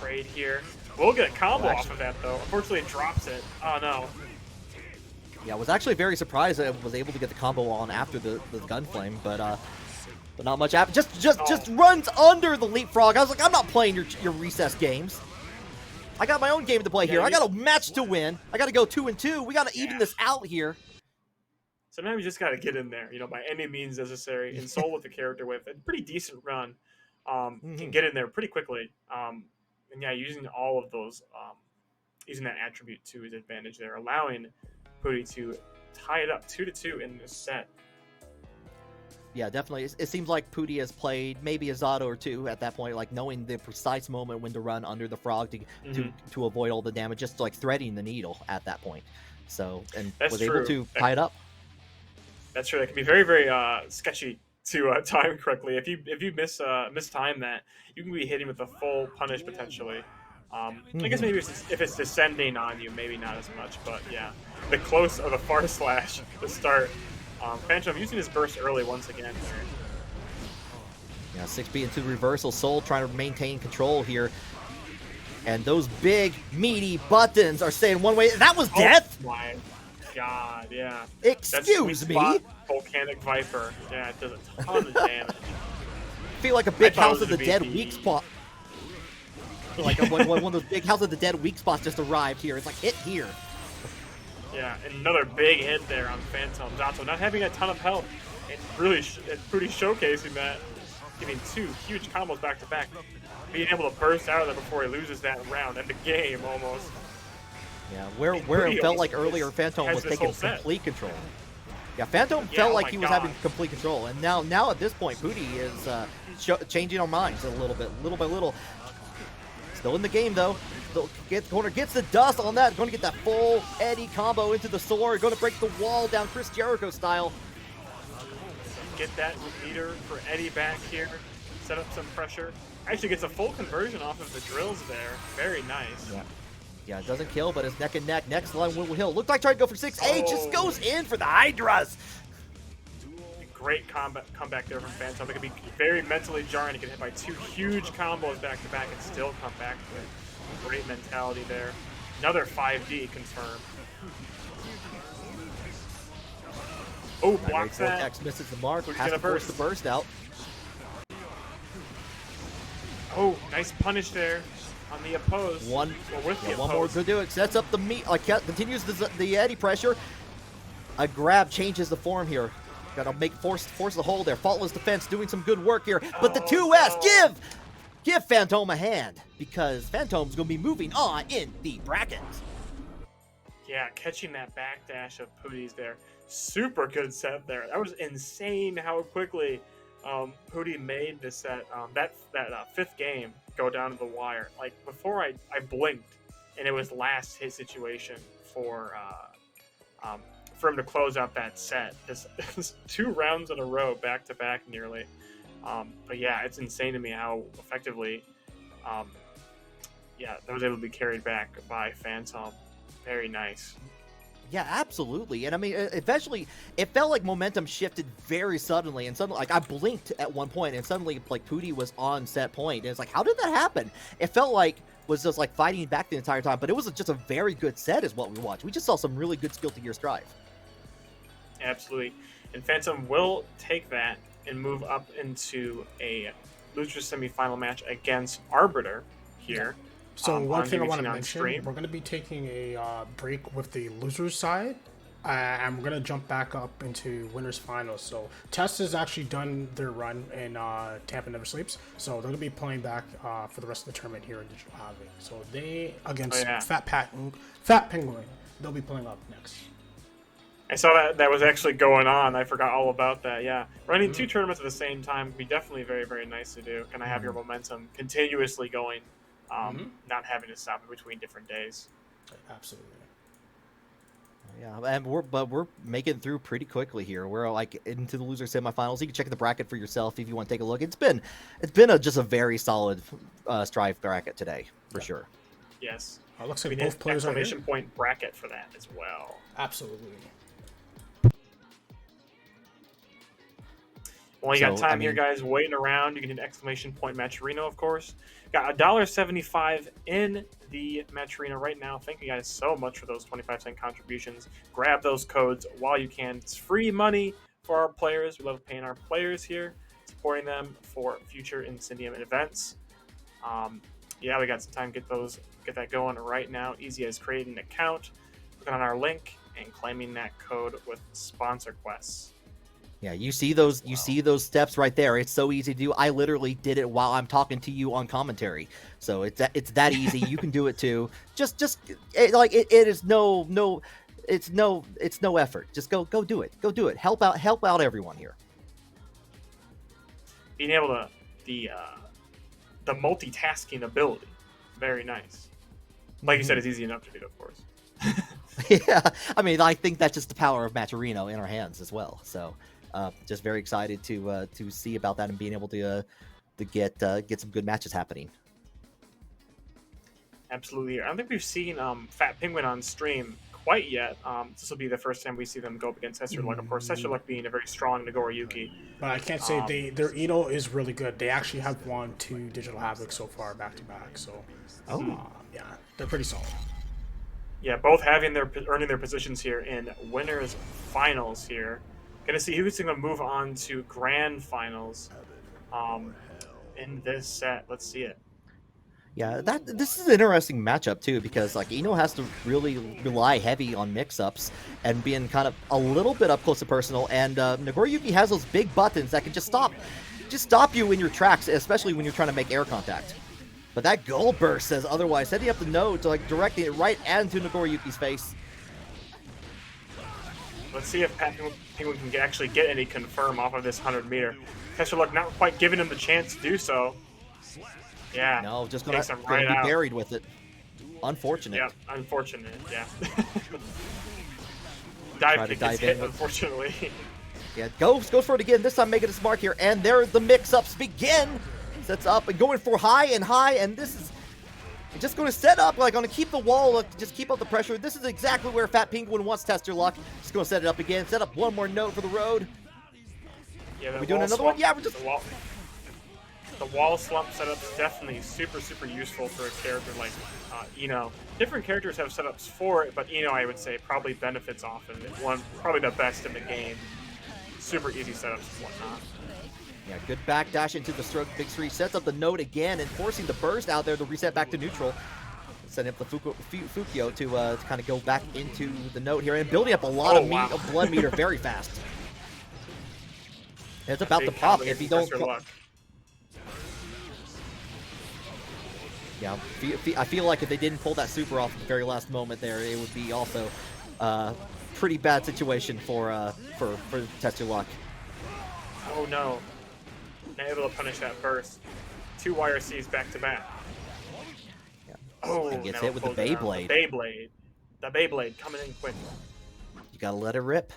Trade here. We'll get a combo off of that, though. Unfortunately, it drops it. Oh, no. Yeah, I was actually very surprised that I was able to get the combo on after the Gunflame, but not much happened. Just runs under the leapfrog. I was like, I'm not playing your recess games. I got my own game to play here. I got a match to win. I got to go 2-2. We got to even this out here. Sometimes you just got to get in there, you know, by any means necessary. And Soul with the character with a pretty decent run can get in there pretty quickly. And yeah, using all of those, using that attribute to his advantage there, allowing Pooty to tie it up 2-2 in this set. Yeah, definitely. It seems like Pooty has played maybe a Zato or two at that point, like knowing the precise moment when to run under the frog to avoid all the damage, just like threading the needle at that point. So, and was able to tie it up. That's true. That can be very, very sketchy to time correctly. If you mistime that, you can be hitting with a full punish potentially. I guess maybe if it's descending on you, maybe not as much, but yeah, the close or the far slash to start. Phantom using his burst early once again here. Yeah, 6B into reversal. Soul trying to maintain control here. And those big, meaty buttons are saying one way. That was death! Oh my god, yeah. Excuse me? Volcanic Viper. Yeah, it does a ton of damage. Feel like a big House of the Dead weak spot. Like one of those big House of the Dead weak spots just arrived here. It's like, hit here. Yeah, and another big hit there on Phantom. Zato not having a ton of health. It's pretty showcasing that. Giving 2 huge combos back to back. Being able to burst out of there before he loses that round and the game almost. Yeah, where it felt like earlier Phantom was taking complete control. Yeah, Phantom felt like he was having complete control, and now at this point, Pooty is changing our minds a little bit, little by little. Still in the game though. Corner gets the dust on that. Going to get that full Eddie combo into the sword. Going to break the wall down Chris Jericho style. Get that meter for Eddie back here. Set up some pressure. Actually gets a full conversion off of the drills there. Very nice. Yeah, it doesn't kill, but it's neck and neck. Next line, Will Hill. Looked like trying to go for 6A. Just goes in for the Hydras. Great comeback there from Phantom. It could be very mentally jarring to get hit by 2 huge combos back to back and still come back to it. Great mentality there. Another 5D confirmed. Oh, blocks that. Vortex misses the mark. Has to force the burst out. Oh, nice punish there on the opposed. One more to do it. Sets up the meat. Continues the Eddie pressure. A grab changes the form here. Got to force the hold there. Faultless defense doing some good work here. But the 2S, give Phantom a hand, because Phantom's going to be moving on in the brackets. Yeah, catching that backdash of Pooty's there. Super good set there. That was insane how quickly Pooty made this set, that 5th game go down to the wire. Like, before I blinked, and it was last hit situation for him to close out that set. This 2 rounds in a row, back to back nearly. But yeah, it's insane to me how effectively, that was able to be carried back by Phantom. Very nice. Yeah, absolutely. And I mean, eventually, it felt like momentum shifted very suddenly. And suddenly, like, I blinked at one point, and suddenly, like, Pooty was on set point. And it's like, how did that happen? It felt like was just like fighting back the entire time. But it was just a very good set, is what we watched. We just saw some really good skill to gear strive. Absolutely. And Phantom will take that and move up into a loser semifinal match against Arbiter here. So one thing I want to mention, we're going to be taking a break with the losers side, and we're going to jump back up into winners finals. So Test has actually done their run in Tampa Never Sleeps, so they're going to be playing back for the rest of the tournament here in Digital Havoc. So they, against Fat Penguin, they'll be playing up next. I saw that was actually going on. I forgot all about that. Yeah, running 2 tournaments at the same time would be definitely very, very nice to do. Can I have your momentum continuously going? Not having to stop in between different days. Absolutely. Yeah, and we're making through pretty quickly here. We're like into the loser semifinals. You can check the bracket for yourself if you want to take a look. It's been just a very solid Strive bracket today for sure. Yes. Looks like both players are here. Exclamation point bracket for that as well. Absolutely. Well, you got time here, guys, waiting around. You can hit exclamation point Matcherino, of course. Got $1.75 in the Matcherino right now. Thank you guys so much for those 25-cent contributions. Grab those codes while you can. It's free money for our players. We love paying our players here, supporting them for future Incendium events. Yeah, we got some time to get that going right now. Easy as creating an account, clicking on our link, and claiming that code with sponsor quests. Yeah, you see those steps right there. It's so easy to do. I literally did it while I'm talking to you on commentary. So it's that easy. You can do it too. It's no effort. Just go do it. Go do it. Help out everyone here. Being able to the multitasking ability, very nice. Like you said, it's easy enough to do, of course. Yeah, I mean, I think that's just the power of Matcherino in our hands as well. So Just very excited to see about that and being able to get some good matches happening. Absolutely. I don't think we've seen Fat Penguin on stream quite yet. This will be the first time we see them go up against Tester Luck. Of course, Tester Luck being a very strong Nagoriyuki. But I can't say their Eno is really good. They actually have won 2 Digital Havoc so far back to back. So, yeah, they're pretty solid. Yeah, both earning their positions here in winners finals here. Gonna see who's gonna move on to grand finals in this set. Let's see it. Yeah, this is an interesting matchup too, because like Eno has to really rely heavy on mix-ups and being kind of a little bit up close and personal, and Nagoriyuki has those big buttons that can just stop you in your tracks, especially when you're trying to make air contact. But that gold burst says otherwise, setting up the node to like directing it right into Nagoriyuki's face. Let's see if Pat Penguin can actually get any confirm off of this 100-meter. Tester Luck not quite giving him the chance to do so. Yeah. No, just gonna be buried with it. Unfortunate. Yeah, unfortunate. Yeah. Dive kick gets hit, unfortunately. Yeah, goes for it again. This time making a mark here, and there the mix-ups begin. Sets up and going for high, and this is just going to set up, like, going to keep the wall, just keep up the pressure. This is exactly where Fat Penguin wants Tester Luck. Just going to set it up again. Set up one more note for the road. Yeah, are we doing another one? Yeah, we're just... The wall slump setup is definitely super useful for a character like Eno. Different characters have setups for it, but Eno, I would say, probably benefits off of it. Probably the best in the game. Super easy setups and whatnot. Yeah, good backdash into the stroke. Big 3 sets up the node again and forcing the burst out there to reset back to neutral. Setting up the Fukio to kind of go back into the node here and building up a lot of blood meter very fast. It's about to pop if you don't... Yeah, I feel like if they didn't pull that super off at the very last moment there, it would be also a pretty bad situation for Tester Luck. Oh no. Not able to punish that burst. 2 YRCs back to back. Yeah. Oh, and gets hit with the Beyblade. The Beyblade coming in quick. You gotta let it rip.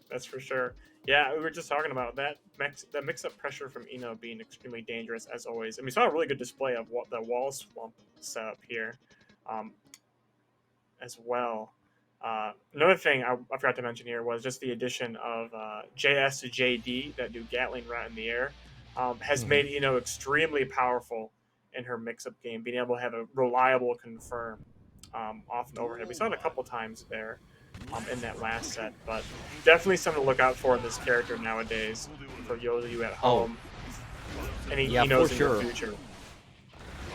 That's for sure. Yeah, we were just talking about that mix-up pressure from Eno being extremely dangerous as always. And we saw a really good display of what the wall swamp setup here as well. Another thing I forgot to mention here was just the addition of JS to JD that do Gatling right in the air has made Eno extremely powerful in her mix-up game, being able to have a reliable confirm off and overhead. We saw it a couple times there. In that last set, but definitely something to look out for in this character nowadays for you at home. Any Enos in the future.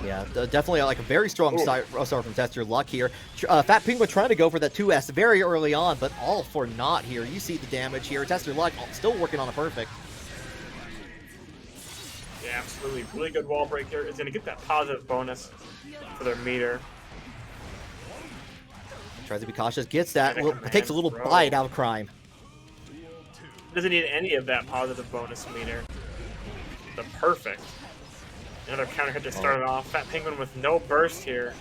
Yeah, definitely like a very strong start from Tester Luck here. Fat Penguin trying to go for that 2S very early on, but all for naught here. You see the damage here. Tester Luck still working on a perfect. Yeah, absolutely. Really good wall break here. It's going to get that positive bonus for their meter. Tries to be cautious, gets that, takes a little bite out of Crime. Doesn't need any of that positive bonus meter. The perfect. Another counter hit to start it off. Fat Penguin with no burst here.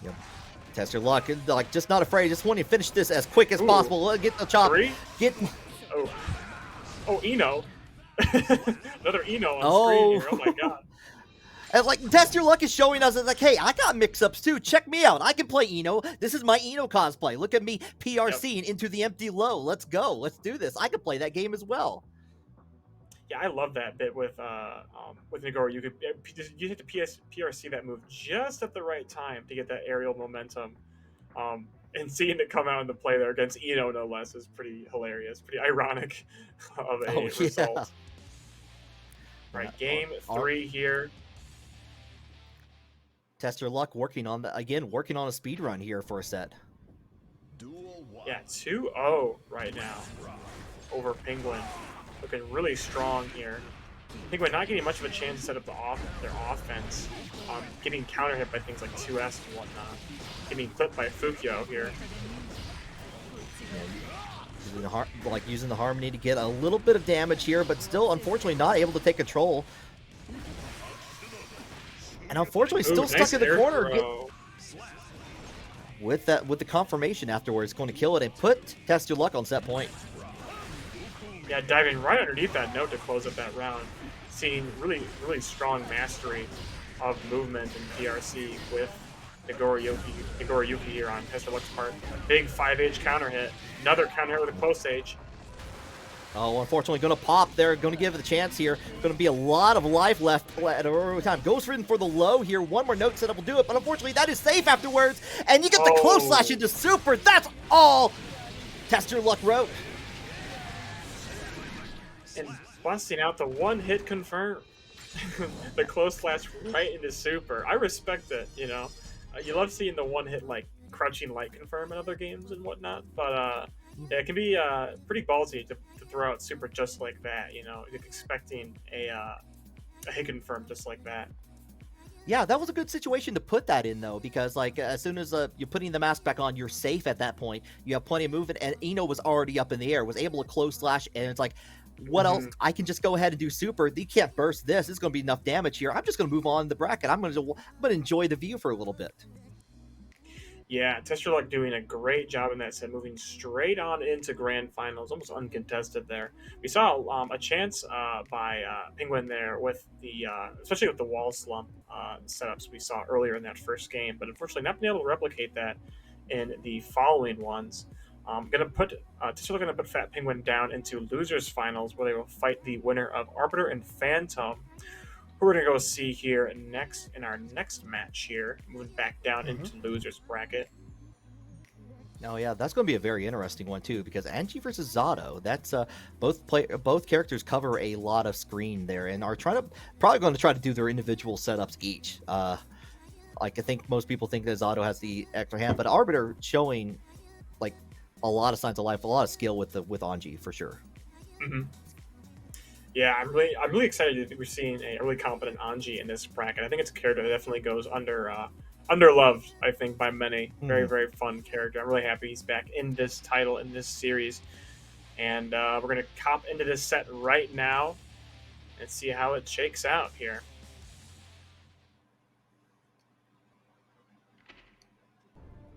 Yep. Tester Luck, like, just not afraid, just wanting to finish this as quick as possible. Get the chop. Oh, Eno. Another Eno on screen here. Oh my god. And like Tester Luck is showing us, it's like, hey, I got mix-ups too. Check me out. I can play Eno. This is my Eno cosplay. Look at me PRCing into the empty low. Let's go. Let's do this. I can play that game as well. Yeah, I love that bit with Nagoro. You have to PRC that move just at the right time to get that aerial momentum. And seeing it come out into play there against Eno, no less, is pretty hilarious. Pretty ironic of a result. Right, game 3 here. Tester Luck working on a speed run here for a set. Yeah, 2-0 right now over Penguin. Looking really strong here. Penguin not getting much of a chance to set up their offense. Getting counter hit by things like 2S and whatnot. Getting clipped by Fukio here. Yeah, using the Harmony to get a little bit of damage here, but still, unfortunately, not able to take control. And unfortunately, still stuck in the corner. with the confirmation afterwards, going to kill it and put Test Your Luck on set point. Yeah, diving right underneath that note to close up that round. Seeing really, really strong mastery of movement and DRC with Nagoriyuki here on Test Your Luck's part. Big 5H counter hit. Another counter hit with a close H. Oh, unfortunately, going to pop there. Going to give it a chance here. Going to be a lot of life left at a time. Goes for the low here. One more note setup will do it, but unfortunately, that is safe afterwards. And you get the close slash into super. That's all Test Your Luck wrote. And busting out the one-hit confirm. The close slash right into super. I respect it, you know. You love seeing the one-hit, like, crouching light confirm in other games and whatnot, but yeah, it can be pretty ballsy to throw out super just like that, you know, expecting a hit confirm just like that. Yeah, that was a good situation to put that in, though, because, like, as soon as you're putting the mask back on, you're safe at that point. You have plenty of movement, and Eno was already up in the air, was able to close slash, and it's like, what else? I can just go ahead and do super. You can't burst this. It's going to be enough damage here. I'm just going to move on the bracket. I'm going to enjoy the view for a little bit. Yeah, Test Your Luck doing a great job in that set, moving straight on into grand finals, almost uncontested there. We saw a chance by Penguin there with the, especially with the wall slump setups we saw earlier in that first game, but unfortunately not being able to replicate that in the following ones. Test Your Luck gonna put Fat Penguin down into losers finals, where they will fight the winner of Arbiter and Phantom, who we're gonna go see here next in our next match here, moving back down into losers bracket. Oh yeah, that's going to be a very interesting one too, because Angie versus Zato. That's both characters cover a lot of screen there, and are probably going to try to do their individual setups each. Like I think most people think that Zato has the extra hand, but Arbiter showing like a lot of signs of life, a lot of skill with Angie for sure. Yeah, I'm really excited that we're seeing a really competent Angie in this bracket. I think it's a character that definitely goes underloved, I think, by many. Very, very fun character. I'm really happy he's back in this title, in this series. And we're going to cop into this set right now and see how it shakes out here.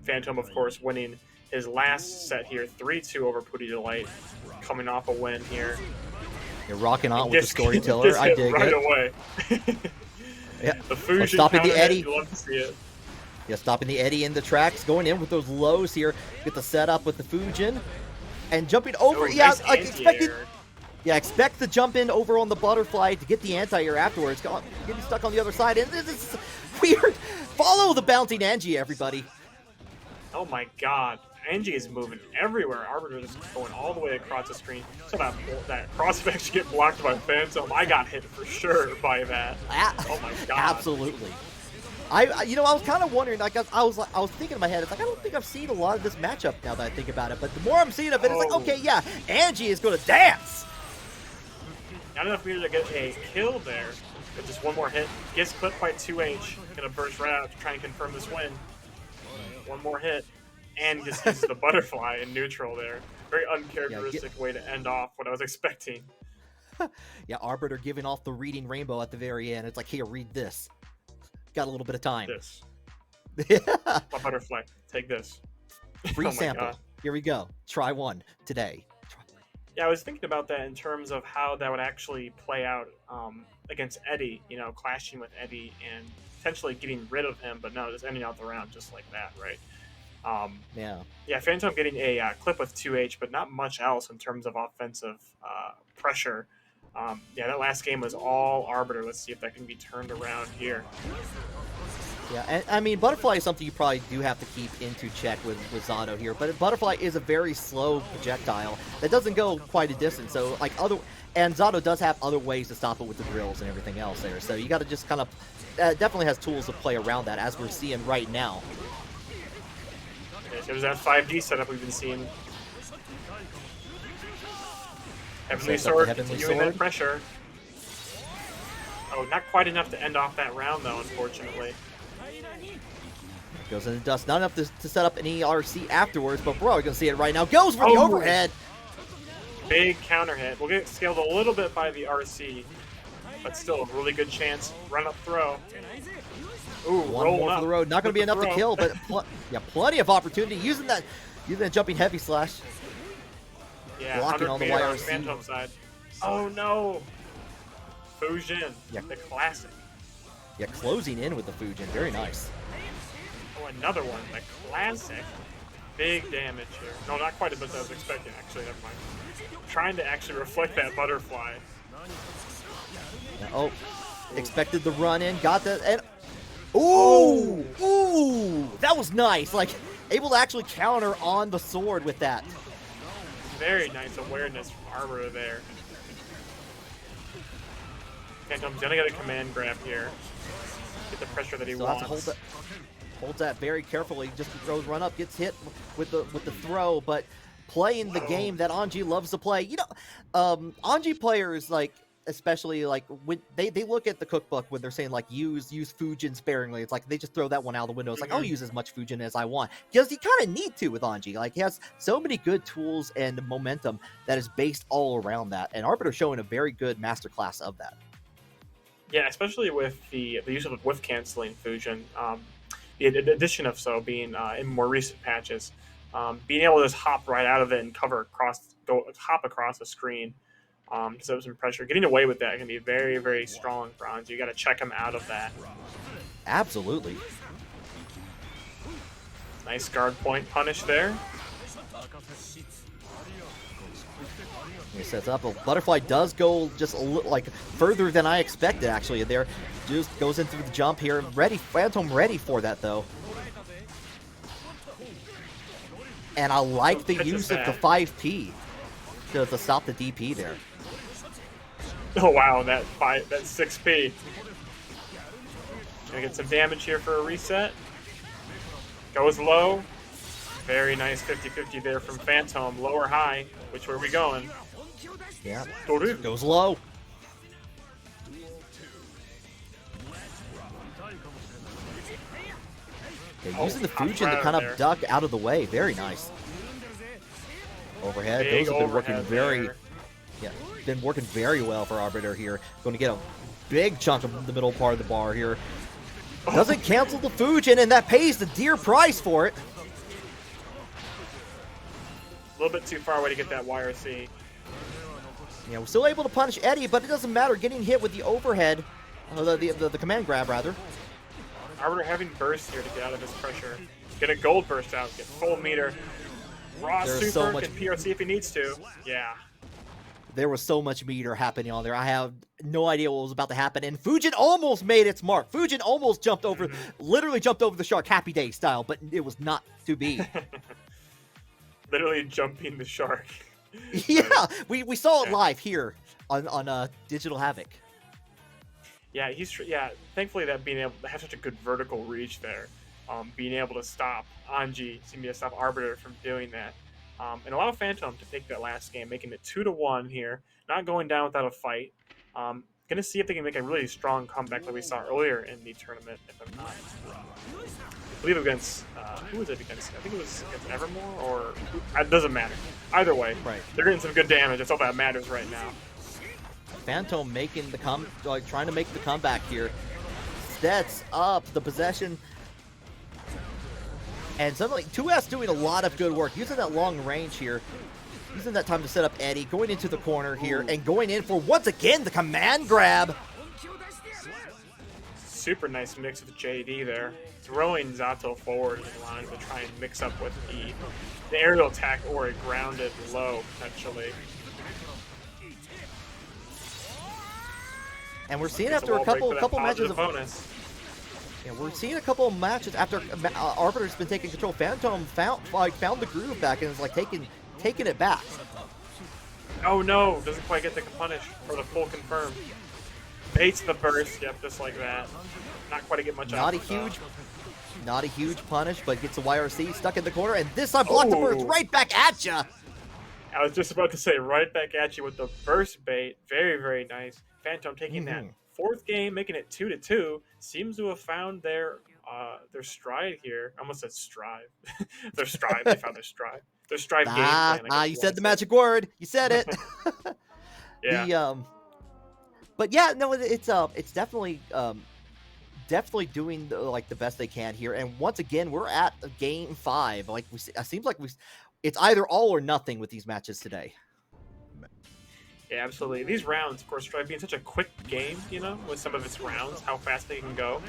Phantom, of course, winning his last set here, 3-2 over Pooty Delight, coming off a win here. You're rocking on with the storyteller. I dig right it. Away. Yeah. The Fusion stopping the Eddie. You love to see it. Yeah, stopping the Eddie in the tracks, going in with those lows here. Get the setup with the Fujin, and jumping over. Nice like expected. Yeah, expect to jump in over on the butterfly to get the anti-air afterwards. Getting stuck on the other side, and this is weird. Follow the bouncing Angie, everybody. Oh my God. Angie is moving everywhere. Arbiter is going all the way across the screen. So that cross actually get blocked by Phantom. I got hit for sure by that. Oh my God. Absolutely. I was kind of wondering. Like I was thinking in my head, it's like I don't think I've seen a lot of this matchup now that I think about it. But the more I'm seeing of it, it's like, okay, yeah, Angie is going to dance. Not enough meter to get a kill there, but just one more hit. Gets clipped by 2H. Gonna burst right out to try and confirm this win. One more hit. And just uses the butterfly in neutral there. Very uncharacteristic way to end off what I was expecting. Yeah, Arbiter giving off the reading rainbow at the very end. It's like, here, read this. Got a little bit of time. This. My butterfly. Take this. Free sample. God. Here we go. Try one today. Yeah, I was thinking about that in terms of how that would actually play out against Eddie, you know, clashing with Eddie and potentially getting rid of him, but no, just ending out the round just like that, right? Yeah, Phantom getting a clip with 2H, but not much else in terms of offensive pressure. Yeah, that last game was all Arbiter. Let's see if that can be turned around here. Yeah, and I mean, Butterfly is something you probably do have to keep into check with Zato here, but Butterfly is a very slow projectile that doesn't go quite a distance, so and Zato does have other ways to stop it with the drills and everything else there, so you got to just kind of, definitely has tools to play around that, as we're seeing right now. There's that 5D setup we've been seeing. Heavenly Sword continuing that pressure. Oh, not quite enough to end off that round, though, unfortunately. Goes in the dust. Not enough to set up an ERC afterwards, but we're already going to see it right now. Goes for the overhead. Big counter hit. We'll get scaled a little bit by the RC, but still a really good chance. Run up throw. Ooh, one more for the road. Not going to be enough to kill, but yeah, plenty of opportunity using that jumping heavy slash. Yeah, blocking all the YRC. Phantom side. Oh no! Fujin, Yeah. the classic. Yeah, closing in with the Fujin. Very nice. Oh, another one, the classic. Big damage here. No, not quite as much as I was expecting, actually. Never mind. Trying to actually reflect that butterfly. Yeah, oh, expected the run in, got that, and ooh, ooh, that was nice. Like, able to actually counter on the sword with that. Very nice awareness from Arbiter there. Phantom's gonna get a command grab here. Get the pressure that he So wants. has to holds that very carefully. Just throws run up, gets hit with the throw, but playing the game that Anji loves to play. You know, Anji players, like, especially like when they look at the cookbook when they're saying like use Fujin sparingly, it's like they just throw that one out the window. It's like, I'll use as much Fujin as I want, because you kind of need to with Anji. Like, he has so many good tools and momentum that is based all around that, and Arbiter showing a very good masterclass of that. Yeah, especially with the use of whiff canceling Fujin. The addition of so being in more recent patches, being able to just hop right out of it and hop across the screen, to set up some pressure. Getting away with that can be very, very strong for Anji. You got to check him out of that. Absolutely. Nice guard point punish there. He sets up. A butterfly does go just like further than I expected, actually. There just goes into the jump here. Ready, Phantom ready for that, though. And I like the use of the 5P to stop the DP there. Oh wow, that 6P. Gonna get some damage here for a reset. Goes low. Very nice 50-50 there from Phantom. Low or high? Which way are we going? Yeah. Goes Goes low. Yeah, using the Fujin to kind of duck out of the way. Very nice. Overhead. Big Those have been working there. been working very well for Arbiter here. Going to get a big chunk of the middle part of the bar here. Doesn't cancel the Fujin, and that pays the dear price for it. A little bit too far away to get that YRC. Yeah, we're still able to punish Eddie, but it doesn't matter. Getting hit with the overhead, the command grab, rather. Arbiter having burst here to get out of this pressure. Get a gold burst out, get full meter. Raw There's super, so much... can PRC if he needs to. Yeah. There was so much meter happening on there. I have no idea what was about to happen, and Fujin almost made its mark. Fujin almost jumped over, literally jumped over the shark, Happy Day style, but it was not to be. Literally jumping the shark. Yeah, we saw it live here on Digital Havoc. Yeah, thankfully that being able to have such a good vertical reach there, being able to stop Anji, seeming to stop Arbiter from doing that, and allow Phantom to take that last game, making it 2-1 here, not going down without a fight. Gonna see if they can make a really strong comeback like we saw earlier in the tournament. If I'm not, I believe against who was it against? I think it was against Evermore, or it doesn't matter. Either way, Right. They're getting some good damage. That's all that matters right now. Phantom making the trying to make the comeback here. Sets up the possession. And suddenly, 2S doing a lot of good work, using that long range here, using that time to set up Eddie, going into the corner here, and going in for, once again, the command grab. Super nice mix with JD there. Throwing Zato forward in line to try and mix up with the aerial attack or a grounded low, potentially. And we're seeing after a couple matches of... bonus. Yeah, we're seeing a couple of matches after Arbiter's been taking control. Phantom found the groove back and is like taking it back. Oh no, doesn't quite get the punish for the full confirm. Baits the burst, yep, just like that. Not quite to get much out of it. Not a huge punish, but gets a YRC stuck in the corner, and this time blocked the burst right back at ya. I was just about to say right back at you with the burst bait. Very, very nice. Phantom taking that fourth game, making it 2-2. Seems to have found their stride here. I almost said strive. Their strive. They found their stride. Their strive game plan. You said the magic word. You said it. Yeah. But yeah, no, it's definitely definitely doing the best they can here. And once again, we're at game 5. Like it seems like it's either all or nothing with these matches today. Yeah, absolutely. These rounds, of course, try being such a quick game, you know, with some of its rounds, how fast they can go.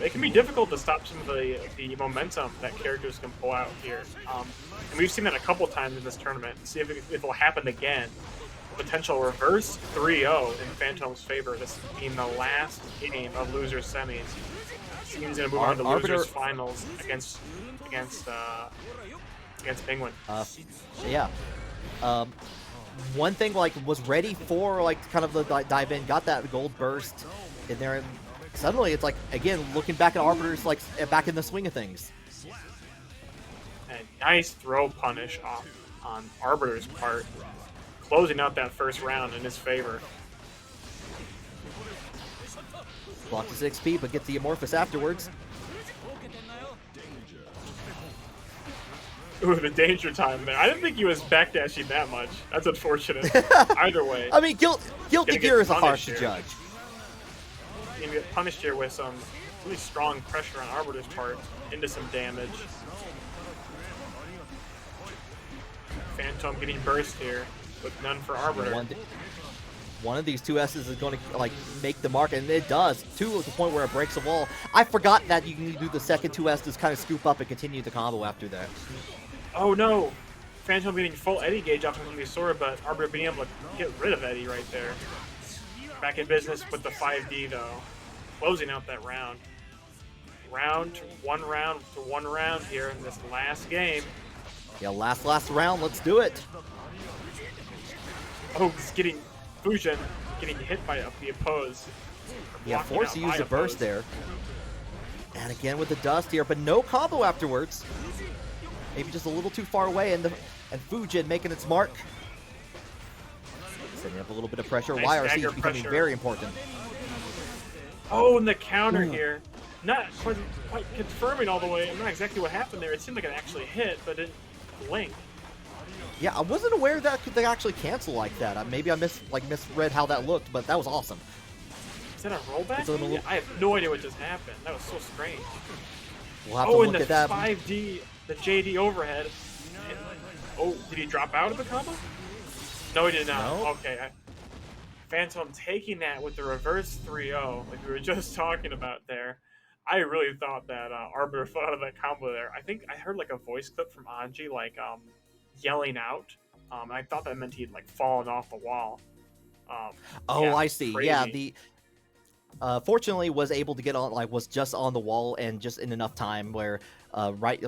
It can be difficult to stop some of the momentum that characters can pull out here. And we've seen that a couple times in this tournament. See if it'll happen again. A potential reverse 3-0 in Phantom's favor. This being the last game of losers semis. Seems going to move on to losers finals against Penguin. Yeah. One thing was ready for kind of the dive in, got that gold burst in there, and suddenly it's again looking back at Arbiter's back in the swing of things. A nice throw punish off on Arbiter's part, closing out that first round in his favor. Blocks his XP, but gets the Amorphous afterwards. Ooh, the danger time there. I didn't think he was backdashing that much. That's unfortunate. Either way. I mean, Guilty Gear is hard to judge. He's gonna get punished here with some really strong pressure on Arbiter's part into some damage. Phantom getting burst here with none for Arbiter. One of these two S's is going to make the mark, and it does. 2 at the point where it breaks the wall. I forgot that you can do the second 2S to kind of scoop up and continue the combo after that. Oh no! Phantom getting full Eddie gauge off of the sword, but Arbiter being able to get rid of Eddie right there. Back in business with the 5D though. Closing out that round. One round here in this last game. Yeah, last round. Let's do it. Oh, he's getting Fujin getting hit by the oppose. Yeah, forced to use a burst there. And again with the dust here, but no combo afterwards. Maybe just a little too far away, and Fujin making its mark. Setting up a little bit of pressure. Nice YRC is becoming very important. Oh, and the counter here. Not quite confirming all the way. I'm not exactly what happened there. It seemed like it actually hit, but it didn't blink. Yeah, I wasn't aware that they actually cancel like that. Maybe I misread how that looked, but that was awesome. Is that a rollback? I have no idea what just happened. That was so strange. We'll have to look at that. 5D, the JD overhead. Oh, did he drop out of the combo? No, he did not. No. Okay. Phantom taking that with the reverse 3-0, like we were just talking about there. I really thought that Arbiter fell out of that combo there. I think I heard a voice clip from Anji, yelling out. I thought that meant he'd fallen off the wall. Yeah, I see. Crazy. Yeah, the fortunately was able to get on, was just on the wall and just in enough time where right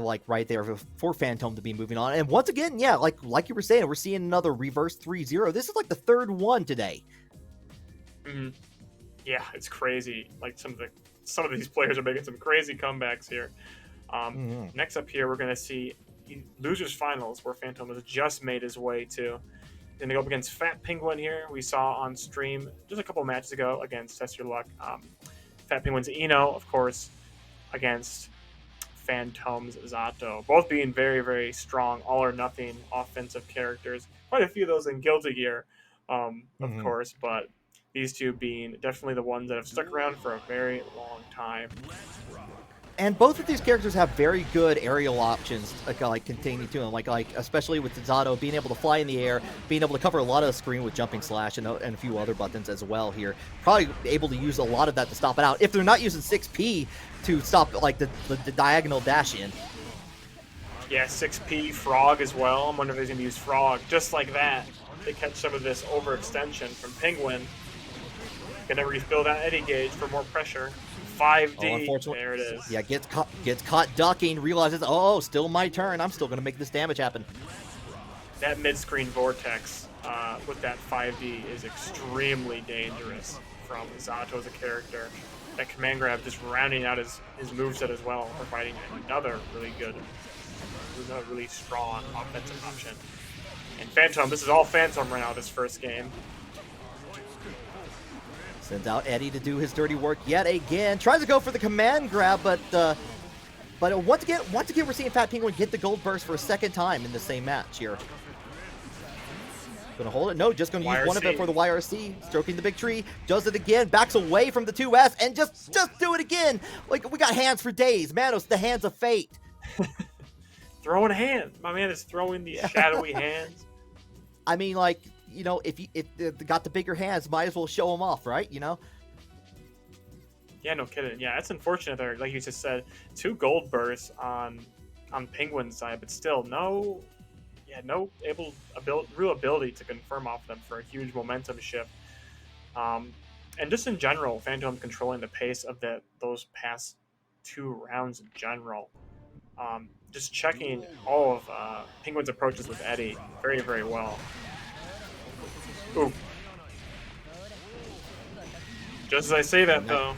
there for Phantom to be moving on. And once again, yeah, like you were saying, we're seeing another reverse 3-0. This is the third one today. Mm-hmm. Yeah, it's crazy. Some of these players are making some crazy comebacks here. Next up here, we're going to see losers finals, where Phantom has just made his way to. Going to go up against Fat Penguin here. We saw on stream just a couple matches ago against Test Your Luck. Fat Penguin's Eno, of course, against Phantom's Zato. Both being very, very strong, all-or-nothing offensive characters. Quite a few of those in Guilty Gear, of course, but these two being definitely the ones that have stuck around for a very long time. And both of these characters have very good aerial options, containing to them, especially with Zato being able to fly in the air, being able to cover a lot of the screen with jumping slash and a few other buttons as well here. Probably able to use a lot of that to stop it out, if they're not using 6P to stop the diagonal dash in. Yeah, 6P, Frog as well. I'm wondering if he's going to use Frog just like that to catch some of this overextension from Penguin. Gonna refill that Eddie gauge for more pressure. 5D, there it is. Yeah, gets caught ducking, realizes, oh, still my turn. I'm still going to make this damage happen. That mid-screen vortex with that 5D is extremely dangerous from Zato as a character. That command grab just rounding out his moveset as well, providing another really strong offensive option. And Phantom, this is all Phantom right now this first game. Sends out Eddie to do his dirty work yet again. Tries to go for the command grab, but once again, we're seeing Fat Penguin get the gold burst for a second time in the same match here. Gonna hold it. No, just gonna use one of it YRC. for the YRC. Stroking the big tree. Does it again. Backs away from the 2S and just do it again. Like, we got hands for days. Manos, the hands of fate. Throwing hands. My man is throwing these shadowy hands. I mean, like, you know, if they got the bigger hands, might as well show them off, right? You know? Yeah, no kidding. Yeah, that's unfortunate there. Like you just said, 2 gold bursts on Penguin's side, but still no real ability to confirm off them for a huge momentum shift. And just in general, Phantom controlling the pace of those past 2 rounds in general. Just checking all of Penguin's approaches with Eddie very, very well. Ooh. Just as I say that, though,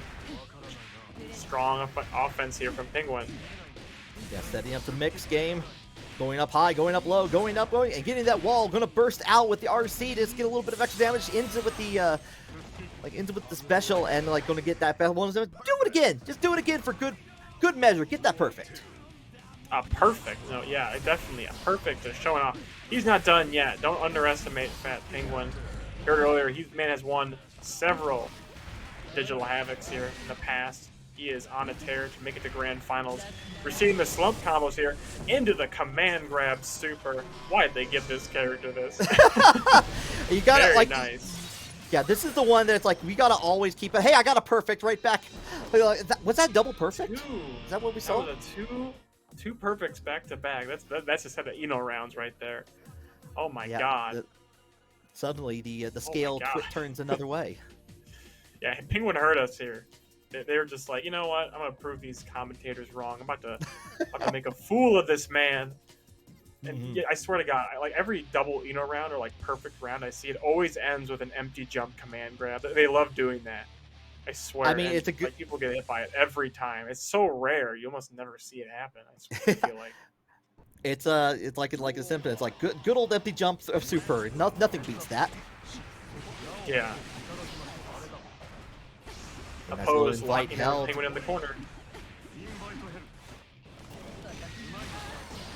strong offense here from Penguin. Yeah, setting up the mix game. Going up high, going up low, going up, and getting that wall. Gonna burst out with the RC to just get a little bit of extra damage into with the special, and like gonna get that one. Do it again. Just do it again for good measure. Get that perfect. Perfect. No, yeah, definitely a perfect. They're showing off. He's not done yet. Don't underestimate Fat Penguin. Heard earlier, man has won several digital Havocs here in the past. He is on a tear to make it to grand finals. Receiving the slump combos here into the command grab super. Why'd they give this character this? You got it, like, nice. Yeah, this is the one that's like we gotta always keep it. Hey, I got a perfect right back. Was that double perfect? Is that what we saw? That was two perfects back to back. That's a set of Eno rounds right there. Oh my god. Suddenly the scale turns another way. Yeah, Penguin heard us here. They were just like, you know what? I'm gonna prove these commentators wrong. I'm about to make a fool of this man. And I swear to God, like every double Eno round or like perfect round I see, it always ends with an empty jump command grab. They love doing that. I swear. I mean, it's a good. Like, people get hit by it every time. It's so rare. You almost never see it happen. I feel like. It's like a symptom. It's like good old empty jumps of super. Nothing beats that. Yeah. Nice Opposed, invite held. Penguin in the corner.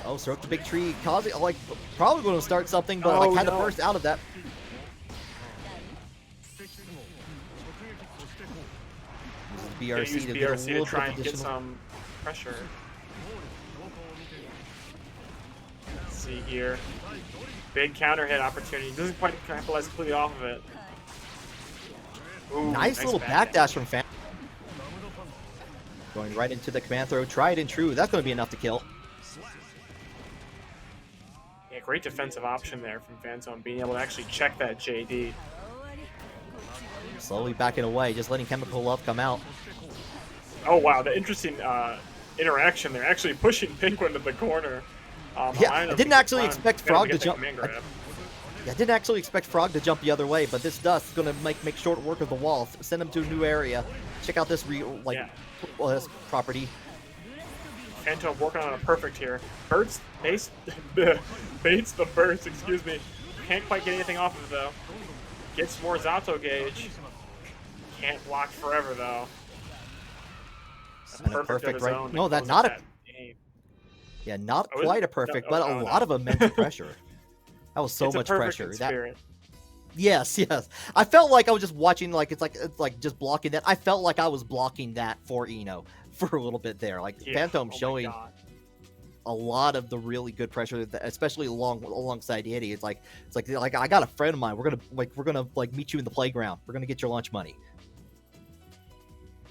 Oh, stroke the big tree, causing like probably going to start something, but like had to burst out of that. Use BRC to try and get some pressure. Let's see here. Big counter hit opportunity. Doesn't quite capitalize completely off of it. Ooh, nice little backdash from Phantom. Going right into the command throw. Tried and true. That's going to be enough to kill. Yeah, great defensive option there from Phantom, being able to actually check that JD. Slowly backing away, just letting Chemical Love come out. Oh wow, the interesting interaction there. Actually pushing Penguin to the corner. Yeah, I didn't actually expect Frog to jump. I didn't actually expect Frog to jump the other way, but this dust is going to make short work of the wall. Send him to a new area. Check out this this property. Phantom working on a perfect here. Baits the burst, excuse me. Can't quite get anything off of it though. Gets more Zato gauge. Can't block forever though. And a perfect right. No, that's not a. Yeah, not quite a perfect, but a lot of immense pressure. That was so much pressure. Yes. I felt like I was just watching, like it's like just blocking that. I felt like I was blocking that for Eno for a little bit there. Like Phantom showing a lot of the really good pressure, especially alongside Eddie. It's like I got a friend of mine. We're gonna meet you in the playground. We're gonna get your lunch money.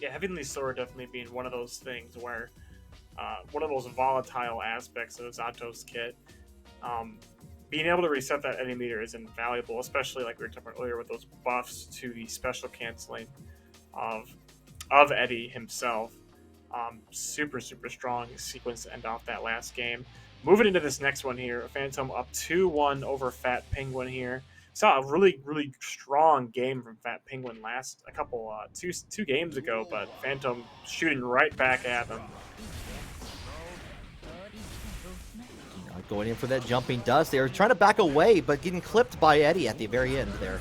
Yeah, Heavenly Sword definitely being one of those things where one of those volatile aspects of Zato's kit. Being able to reset that Eddie meter is invaluable, especially like we were talking about earlier with those buffs to the special canceling of Eddie himself. Super strong sequence to end off that last game. Moving into this next one here, Phantom up 2-1 over Fat Penguin here. Saw a really strong game from Fat Penguin two games ago, but Phantom shooting right back at them. Going in for that jumping dust. They were trying to back away, but getting clipped by Eddie at the very end there.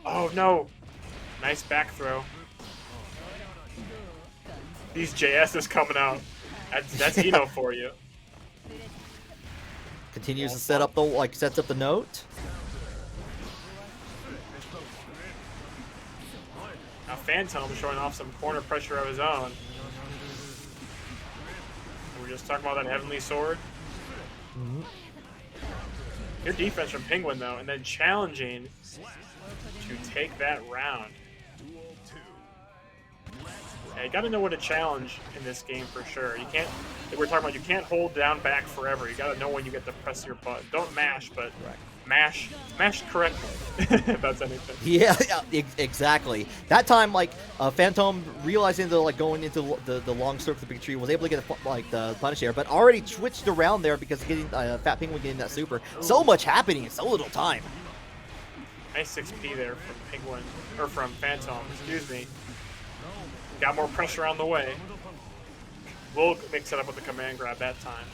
Oh no! Nice back throw. These JS is coming out. That's Eno for you. Continues to set up the sets up the note. Now Phantom showing off some corner pressure of his own. We're just talking about that Heavenly Sword. Mm-hmm. Good defense from Penguin though, and then challenging to take that round. Yeah, you got to know when to challenge in this game for sure. You can't. We're talking about you can't hold down back forever. You got to know when you get to press your button. Don't mash, but mash correctly. If that's anything. Yeah, exactly. That time, Phantom realizing the going into the long stroke of the big tree was able to get the punish there, but already switched around there because getting Fat Penguin getting that super. So much happening in so little time. Nice 6P there from Penguin or from Phantom. Excuse me. Got more pressure on the way. We'll mix it up with the command grab that time.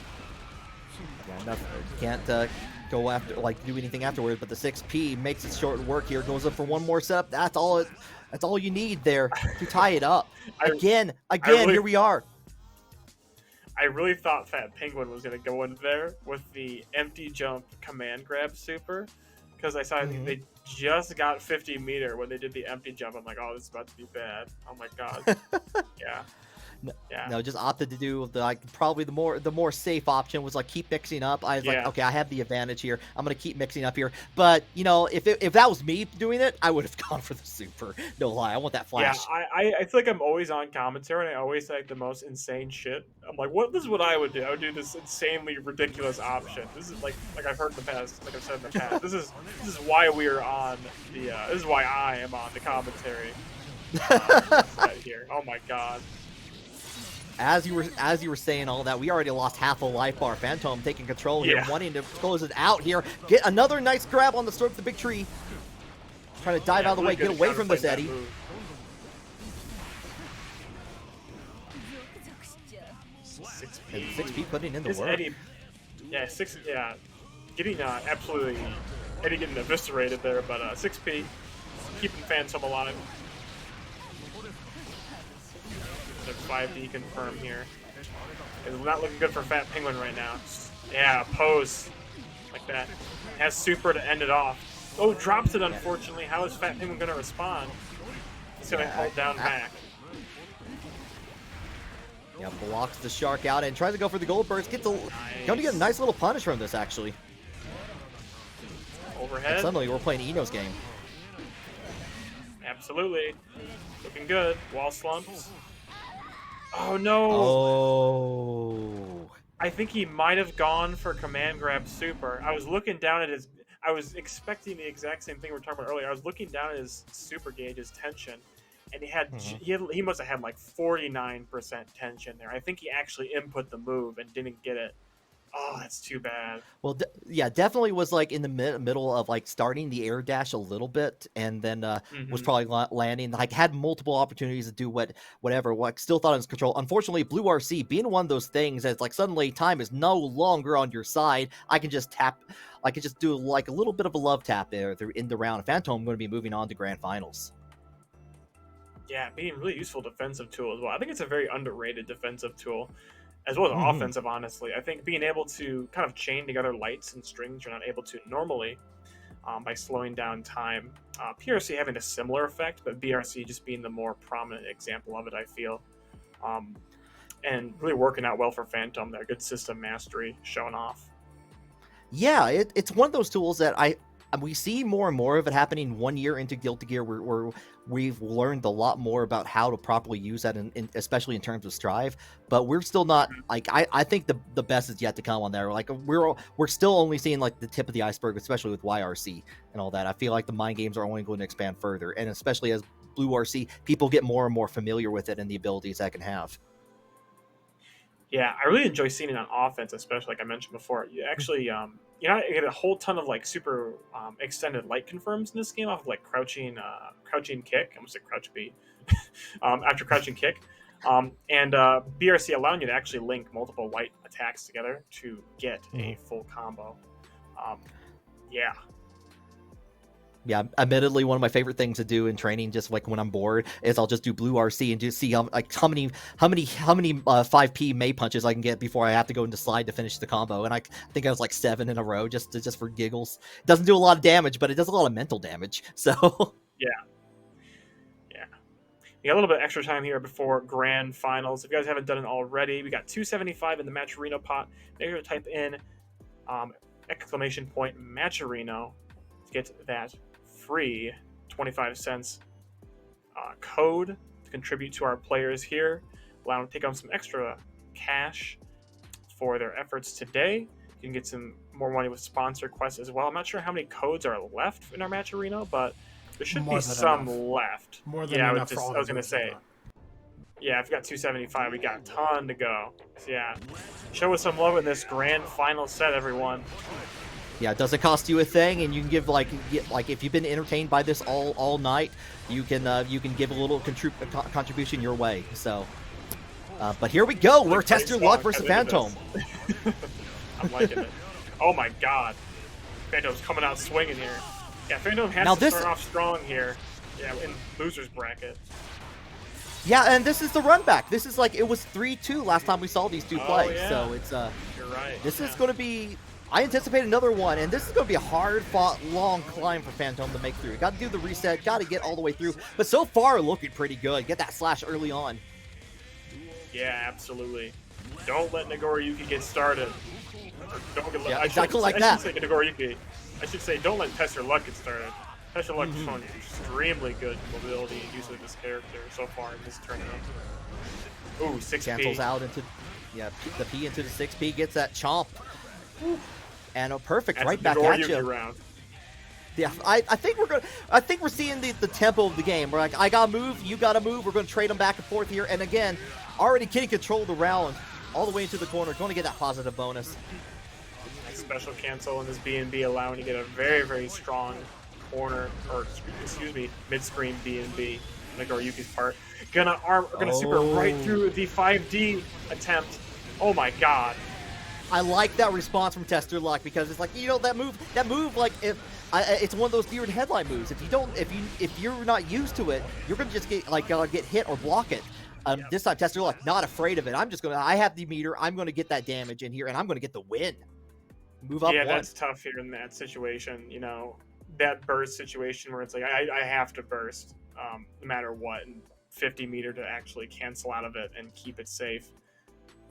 Yeah, can't go after do anything afterward, but the 6P makes it short work here. Goes up for one more setup. That's all you need there to tie it up. Again, here we are. I really thought Fat Penguin was going to go in there with the empty jump command grab super, because I saw they just got 50 meter when they did the empty jump. I'm like, oh, this is about to be bad. Oh my god. Yeah. No, just opted to do probably the more safe option was keep mixing up. I was okay, I have the advantage here. I'm gonna keep mixing up here. But if that was me doing it, I would have gone for the super. No lie, I want that flash. Yeah, I feel like I'm always on commentary and I always say the most insane shit. I'm like, this is what I would do. I would do this insanely ridiculous option. This is like I've heard in the past, like I've said in the past. This is why we're on the. This is why I am on the commentary. Right here. Oh my god. As you were saying all that, we already lost half a life bar. Phantom taking control here, wanting to close it out here. Get another nice grab on the stroke of the big tree. Trying to dive out of the way, get away from this Eddie. And 6P putting in the work. Eddie, getting absolutely Eddie getting eviscerated there, but 6P keeping Phantom alive. 5D confirm here. It's not looking good for Fat Penguin right now. Yeah, pose like that. Has super to end it off. Oh, drops it unfortunately. How is Fat Penguin going to respond? He's going to hold down back. Yeah, blocks the shark out and tries to go for the gold burst. Going to get a nice little punish from this actually. Overhead. And suddenly we're playing Eno's game. Absolutely. Looking good. Wall slumps. Oh no! Oh. I think he might have gone for command grab super. I was looking down at his. I was expecting the exact same thing we were talking about earlier. I was looking down at his super gauge, his tension, and he must have had 49% tension there. I think he actually input the move and didn't get it. Oh, that's too bad. Well, yeah, definitely was in the middle of starting the air dash a little bit, and then was probably landing. Had multiple opportunities to do whatever. Still thought it was control. Unfortunately, Blue RC being one of those things that's suddenly time is no longer on your side. I can just tap. I can just do a little bit of a love tap there in the round. Phantom going to be moving on to grand finals. Yeah, being a really useful defensive tool as well. I think it's a very underrated defensive tool, as well as offensive, honestly. I think being able to kind of chain together lights and strings you're not able to normally by slowing down time. PRC having a similar effect, but BRC just being the more prominent example of it, I feel. And really working out well for Phantom there. Good system mastery showing off. Yeah, it's one of those tools that we see more and more of it happening 1 year into Guilty Gear where we've learned a lot more about how to properly use that, especially in terms of Strive. But we're still not I think the best is yet to come on there. We're still only seeing the tip of the iceberg, especially with YRC and all that. I feel like the mind games are only going to expand further, and especially as Blue RC, people get more and more familiar with it and the abilities that can have. Yeah, I really enjoy seeing it on offense, especially like I mentioned before. You actually, you get a whole ton of super extended light confirms in this game off of crouching kick. I almost said crouch B. After crouching kick, and BRC allowing you to actually link multiple light attacks together to get a full combo. Yeah. Yeah, admittedly, one of my favorite things to do in training, just like when I'm bored, is I'll just do blue RC and just see how many 5P May punches I can get before I have to go into slide to finish the combo. And I think I was like 7 in a row just for giggles. It doesn't do a lot of damage, but it does a lot of mental damage. So yeah. We got a little bit extra time here before grand finals. If you guys haven't done it already, we got 275 in the Matcherino pot. Make sure to type in !Matcherino to get that free 25 cents code to contribute to our players here. Allow them to take on some extra cash for their efforts today. You can get some more money with sponsor quests as well. I'm not sure how many codes are left in our Matcherino, but there should be some left. More than enough for all I was going to say. Yeah, if we got 275, we got a ton to go. So yeah, show us some love in this grand final set, everyone. yeah, it doesn't cost you a thing, and you can give like if you've been entertained by this all night, you can give a little contribution your way. So, but here we go. We're Test Your Luck versus Phantom. I'm liking it. Oh my God, Phantom's coming out swinging here. Yeah, Phantom has to start off strong here. Yeah, in loser's bracket. Yeah, and this is the run back. This is like, it was 3-2 last time we saw these two play. Yeah. So it's You're right. This is going to be, I anticipate another one, and this is going to be a hard-fought, long climb for Phantom to make through. Got to do the reset, got to get all the way through. But so far, looking pretty good. Get that slash early on. Yeah, absolutely. Don't let Nagoriyuki get started. Or don't get exactly like that. I should say Nagoriyuki. I should say don't let Test Your Luck get started. Test Your Luck has shown extremely good mobility and use of this character so far in this tournament. Ooh, 6P. Cancels out into, the P into the 6P, gets that chomp. And a perfect right back at you. Round. Yeah, I think we're seeing the tempo of the game. We're like, I gotta move, you gotta move. We're gonna trade them back and forth here. And again, already getting control of the round all the way into the corner. Going to get that positive bonus. Nice special cancel in this B&B, allowing to get a very, very strong corner, or excuse me, mid-screen B&B. Nagoriyuki's part. Gonna super right through the 5D attempt. Oh my God. I like that response from Test Your Luck, because it's like, that move, like, if it's one of those weird headline moves. If you're not used to it, you're gonna just get hit or block it. This time, Test Your Luck, not afraid of it. I have the meter. I'm gonna get that damage in here, and I'm gonna get the win. Move up. Yeah, that's tough here in that situation. That burst situation where it's like I have to burst, no matter what, and 50 meter to actually cancel out of it and keep it safe.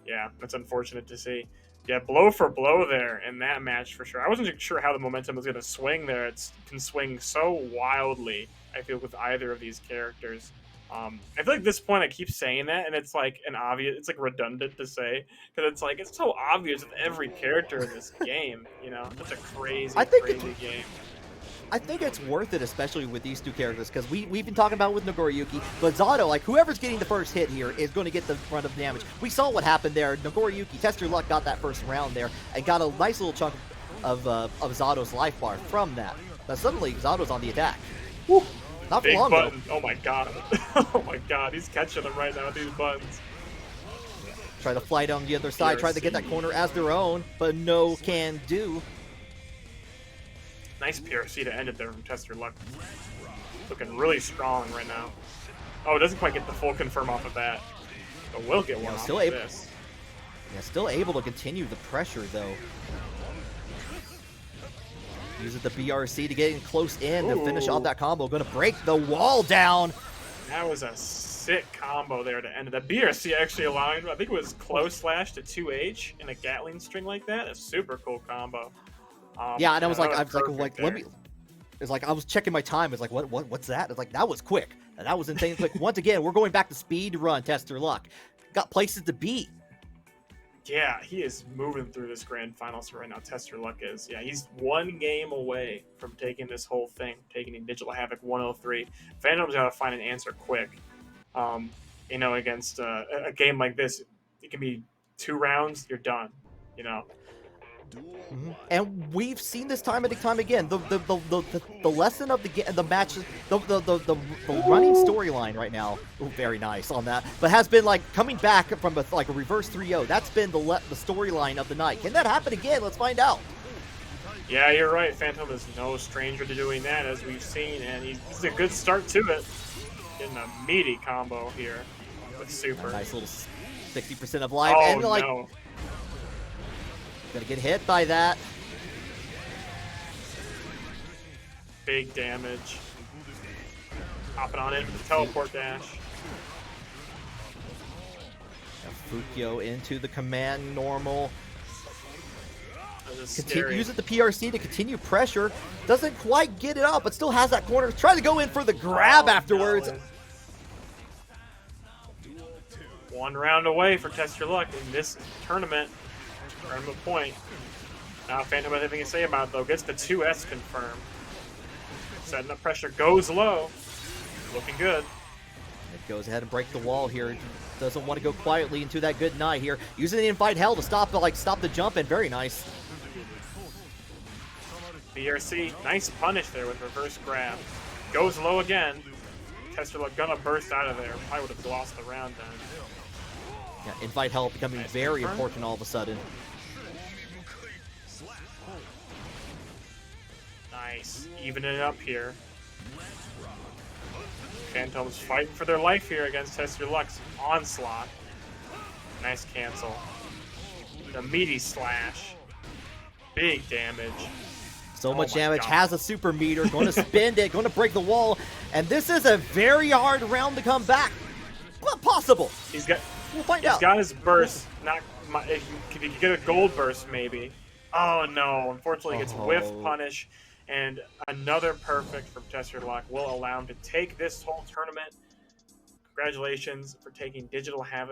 Yeah, that's unfortunate to see. Yeah, blow for blow there in that match for sure. I wasn't sure how the momentum was going to swing there. It can swing so wildly, I feel, with either of these characters. I feel like at this point I keep saying that, and it's like it's like redundant to say, because it's so obvious with every character in this game. It's a crazy game. I think it's worth it, especially with these two characters, because we've been talking about it with Nagoriyuki, but Zato, like, whoever's getting the first hit here is going to get the brunt of the damage. We saw what happened there. Nagoriyuki, Test Your Luck, got that first round there and got a nice little chunk of Zato's life bar from that. But suddenly, Zato's on the attack. Woo! Not for Big long, button. though. Oh my God. Oh my God. He's catching them right now with these buttons. Try to fly down the other side, try to get that corner as their own, but no can do. Nice PRC to end it there from Test Your Luck. Looking really strong right now. Oh, it doesn't quite get the full confirm off of that. But we'll get one off of this. Yeah, still able to continue the pressure, though. Uses the BRC to get in close in to finish off that combo. Going to break the wall down. That was a sick combo there to end it. That BRC actually allowing, I think it was close slash to 2H in a Gatling string like that. A super cool combo. Yeah, and I was like, let me. It's like I was checking my time. It's like, what's that? It's like, that was quick. And that was insane quick. Once again, we're going back to speed run. Test Your Luck. Got places to be. Yeah, he is moving through this grand finals right now. Test Your Luck is. Yeah, he's one game away from taking this whole thing, taking in Digital Havoc 103. Phantom's got to find an answer quick. Against a game like this, it can be 2 rounds, you're done. And we've seen this time and time again. The lesson of the match, the running storyline right now. Ooh, very nice on that. But has been like coming back from a reverse 3-0. That's been the storyline of the night. Can that happen again? Let's find out. Yeah, you're right. Phantom is no stranger to doing that, as we've seen, and he's a good start to it. Getting a meaty combo here with super. A nice little 60% of life, Oh, and like, no. gonna get hit by that. Big damage. Hopping on in with the teleport dash. Fukyo into the command normal. Uses the PRC to continue pressure. Doesn't quite get it up, but still has that corner. Try to go in for the grab afterwards. No. One round away for Test Your Luck in this tournament. Tournament point. Now Phantom has anything to say about it, though. Gets the 2S confirmed. Setting up pressure. Goes low. Looking good. It goes ahead and break the wall here. Doesn't want to go quietly into that good night here. Using the invite hell to stop the jump in. Very nice. BRC, nice punish there with reverse grab. Goes low again. Test Your Luck gonna burst out of there. Probably would have lost the round then. Yeah, invite hell becoming Nice very confirm. important all of a sudden. Nice. Evening it up here. Phantoms fighting for their life here against Test Your Luck's onslaught. Nice cancel. The meaty slash. Big damage. So much my damage, God. has a super meter, going to spend it, going to break the wall, and this is a very hard round to come back. But possible. We'll find out. He's got his burst. If you get a gold burst, maybe. Oh no! Unfortunately, he gets whiff punish, and another perfect from Test Your Luck will allow him to take this whole tournament. Congratulations for taking Digital Havoc